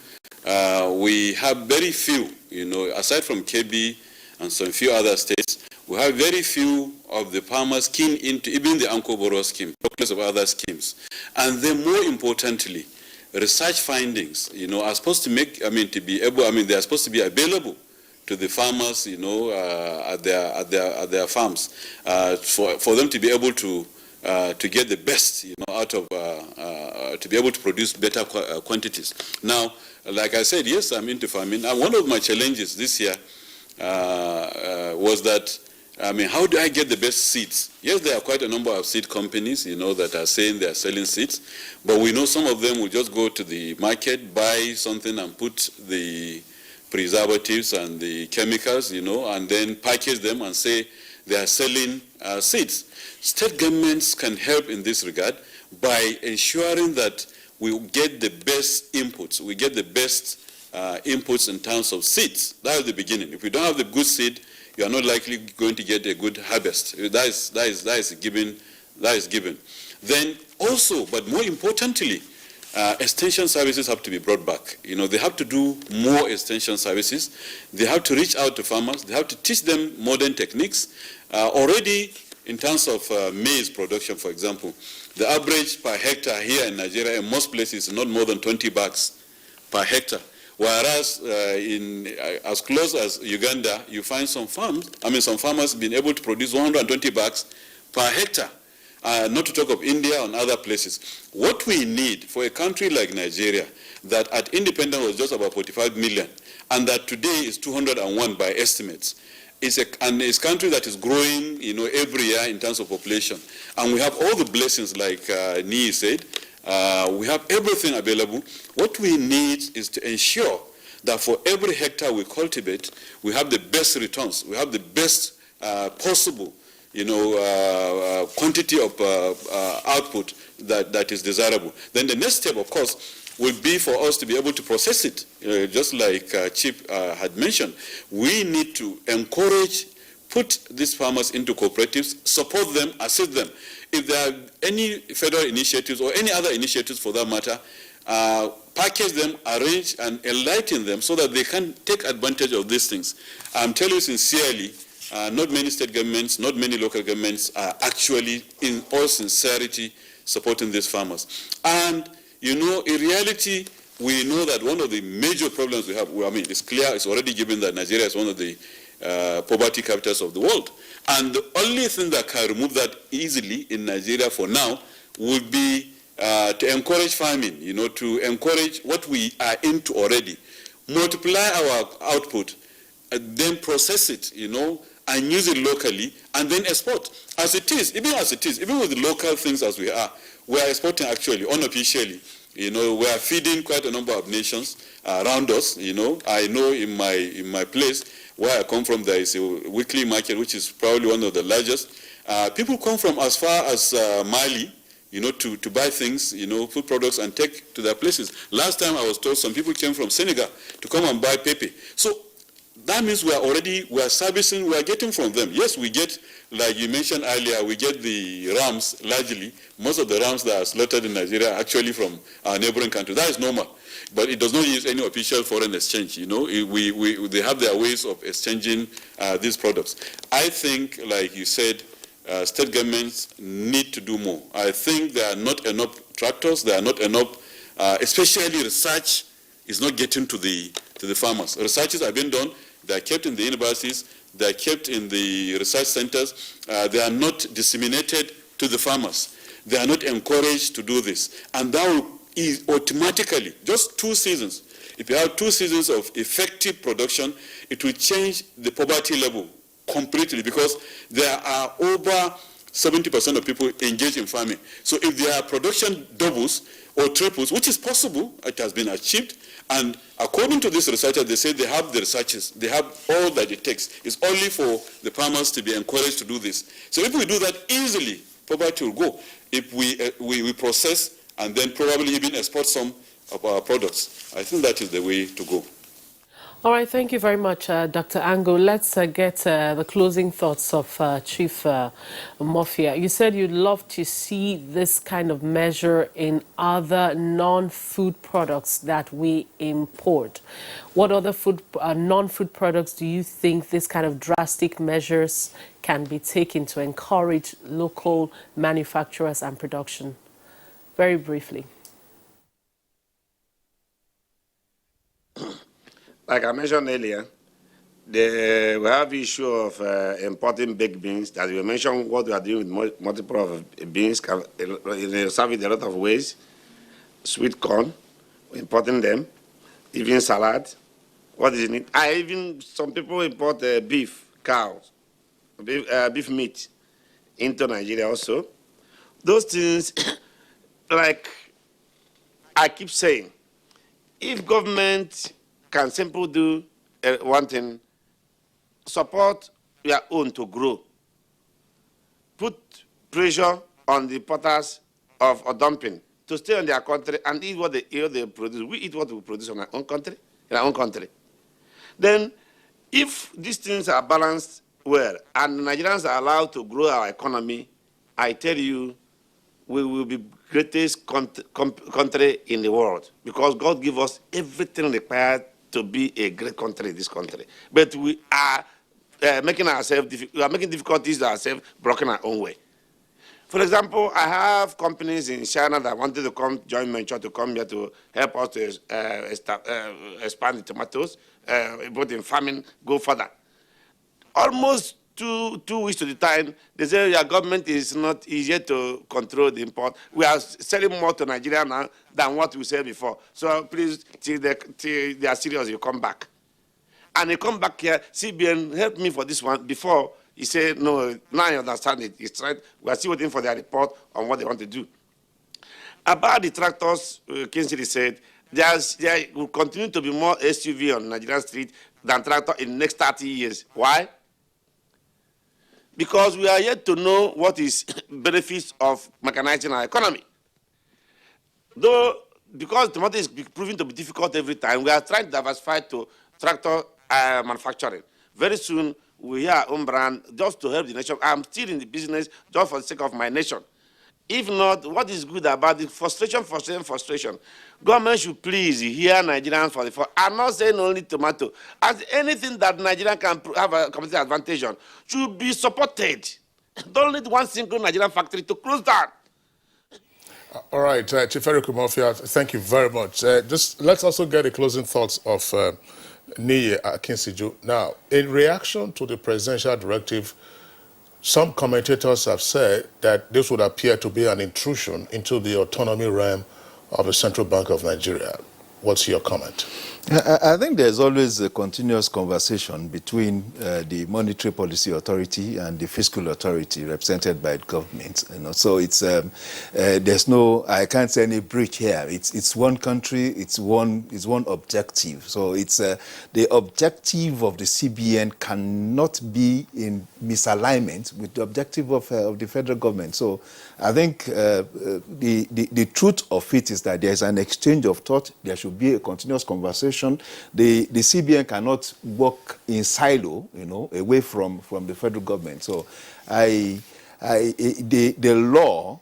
we have very few, you know, aside from KB and some few other states, we have very few of the farmers keen into even the Ankoboro scheme, plus of other schemes. And then more importantly, research findings, you know, are supposed to make, to be able, they are supposed to be available to the farmers, you know, at their farms, for them to be able to get the best, you know, out of, to be able to produce better quantities. Now, like I said, yes, I'm into farming. And one of my challenges this year was that, how do I get the best seeds? Yes, there are quite a number of seed companies, you know, that are saying they are selling seeds, but we know some of them will just go to the market, buy something and put the preservatives and the chemicals, you know, and then package them and say they are selling seeds. State governments can help in this regard by ensuring that we get the best inputs. We get the best inputs in terms of seeds. That is the beginning. If we don't have the good seed, you are not likely going to get a good harvest. That is given. That is given. Then also, but more importantly, extension services have to be brought back. You know, they have to do more extension services. They have to reach out to farmers. They have to teach them modern techniques. Already, in terms of maize production, for example, the average per hectare here in Nigeria, in most places, is not more than 20 bags per hectare. Whereas in as close as Uganda, you find some farms, some farmers being able to produce 120 bags per hectare. Not to talk of India and other places. What we need for a country like Nigeria, that at independence was just about 45 million, and that today is 201 by estimates, is a country that is growing, you know, every year in terms of population. And we have all the blessings, like Nii said. We have everything available. What we need is to ensure that for every hectare we cultivate, we have the best returns. We have the best possible, you know, quantity of output that is desirable. Then the next step, of course, will be for us to be able to process it. Just like Chip had mentioned, we need to encourage, put these farmers into cooperatives, support them, assist them. If there are any federal initiatives or any other initiatives for that matter, package them, arrange and enlighten them so that they can take advantage of these things. I'm telling you sincerely, not many state governments, not many local governments are actually, in all sincerity, supporting these farmers. And, you know, in reality, we know that one of the major problems we have, it's clear, it's already given that Nigeria is one of the poverty capitals of the world. And the only thing that can remove that easily in Nigeria for now would be to encourage farming, you know, to encourage what we are into already. Multiply our output, then process it, you know, and use it locally, and then export. As it is, even with the local things as we are exporting actually, unofficially. You know, we are feeding quite a number of nations around us, you know. I know in my place, where I come from, there is a weekly market, which is probably one of the largest. People come from as far as Mali, to buy things, food products and take to their places. Last time I was told some people came from Senegal to come and buy pepe. So that means we are servicing, we are getting from them. Yes, we get, like you mentioned earlier, we get the rams largely. Most of the rams that are slaughtered in Nigeria are actually from our neighboring country. That is normal. But it does not use any official foreign exchange. They have their ways of exchanging these products. I think, like you said, state governments need to do more. I think there are not enough tractors. There are not enough, especially research is not getting to the farmers. Researches are being done. They are kept in the universities. They are kept in the research centers. They are not disseminated to the farmers. They are not encouraged to do this. And that will automatically, just 2 seasons, if you have 2 seasons of effective production, it will change the poverty level completely, because there are over 70% of people engaged in farming. So if their production doubles or triples, which is possible, it has been achieved, and according to this researcher, they say they have the researchers, they have all that it takes. It's only for the farmers to be encouraged to do this. So if we do that easily, poverty will go. If we process and then probably even export some of our products, I think that is the way to go. All right, thank you very much, Dr. Ango. Let's get the closing thoughts of Chief Mofia. You said you'd love to see this kind of measure in other non-food products that we import. What other non-food products do you think this kind of drastic measures can be taken to encourage local manufacturers and production? Very briefly. Like I mentioned earlier, we have the issue of importing baked beans. As we mentioned, what we are doing with multiple of beans can serve in a lot of ways. Sweet corn, importing them, even salad. What is it? Some people import beef, cows, beef meat into Nigeria also. Those things, like I keep saying, if government can simply do one thing, support your own to grow. Put pressure on the importers of dumping to stay in their country and eat what they produce. We eat what we produce in our own country. Then, if these things are balanced well and Nigerians are allowed to grow our economy, I tell you, we will be greatest country in the world, because God gave us everything required to be a great country in this country. But we are making difficulties ourselves, blocking our own way. For example, I have companies in China that wanted to come join venture to come here to help us to expand the tomatoes, both in farming, go further. Almost two weeks to the time, they say your government is not easier to control the import. We are selling more to Nigeria now than what we said before. So please, till they are serious, you come back. And they come back here, CBN, help me for this one. Before, he said, no, now I understand it. It's right. We are still waiting for their report on what they want to do. About the tractors, Kingsley said, there will continue to be more SUV on Nigerian street than tractor in the next 30 years. Why? Because we are yet to know what is benefits of mechanizing our economy. Though, because tomato is proving to be difficult every time, we are trying to diversify to tractor manufacturing. Very soon, we have our own brand just to help the nation. I'm still in the business just for the sake of my nation. If not, what is good about the frustration? Government should please hear Nigerians for the I'm not saying only tomato. As anything that Nigerian can have a competitive advantage on should be supported. Don't let one single Nigerian factory to close down. All right, Chief Eric Mofia, thank you very much. Just let's also get the closing thoughts of Niyi Akinsiju. Now, in reaction to the presidential directive, some commentators have said that this would appear to be an intrusion into the autonomy realm of the Central Bank of Nigeria. What's your comment? I think there's always a continuous conversation between the Monetary Policy Authority and the Fiscal Authority represented by the government. So it's there's no, I can't say any breach here. It's one country, it's one objective. So it's the objective of the CBN cannot be in misalignment with the objective of the federal government. So I think the truth of it is that there is an exchange of thought. There should be a continuous conversation. The CBN cannot work in silo, away from the federal government. So the law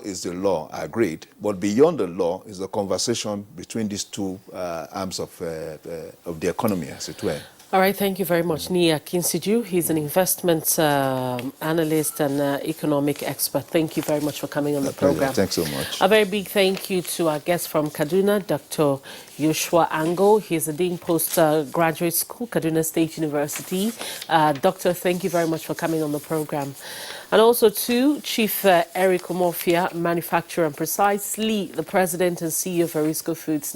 is the law, agreed. But beyond the law is the conversation between these two arms of the economy, as it were. All right, thank you very much. Nia Kinsiju, he's an investment analyst and economic expert. Thank you very much for coming on the program. Thanks so much. A very big thank you to our guest from Kaduna, Dr. Joshua Ango. He's a Dean Postgraduate School, Kaduna State University. Doctor, thank you very much for coming on the program. And also to Chief Eric Omofia, manufacturer and precisely the President and CEO of Arisco Foods.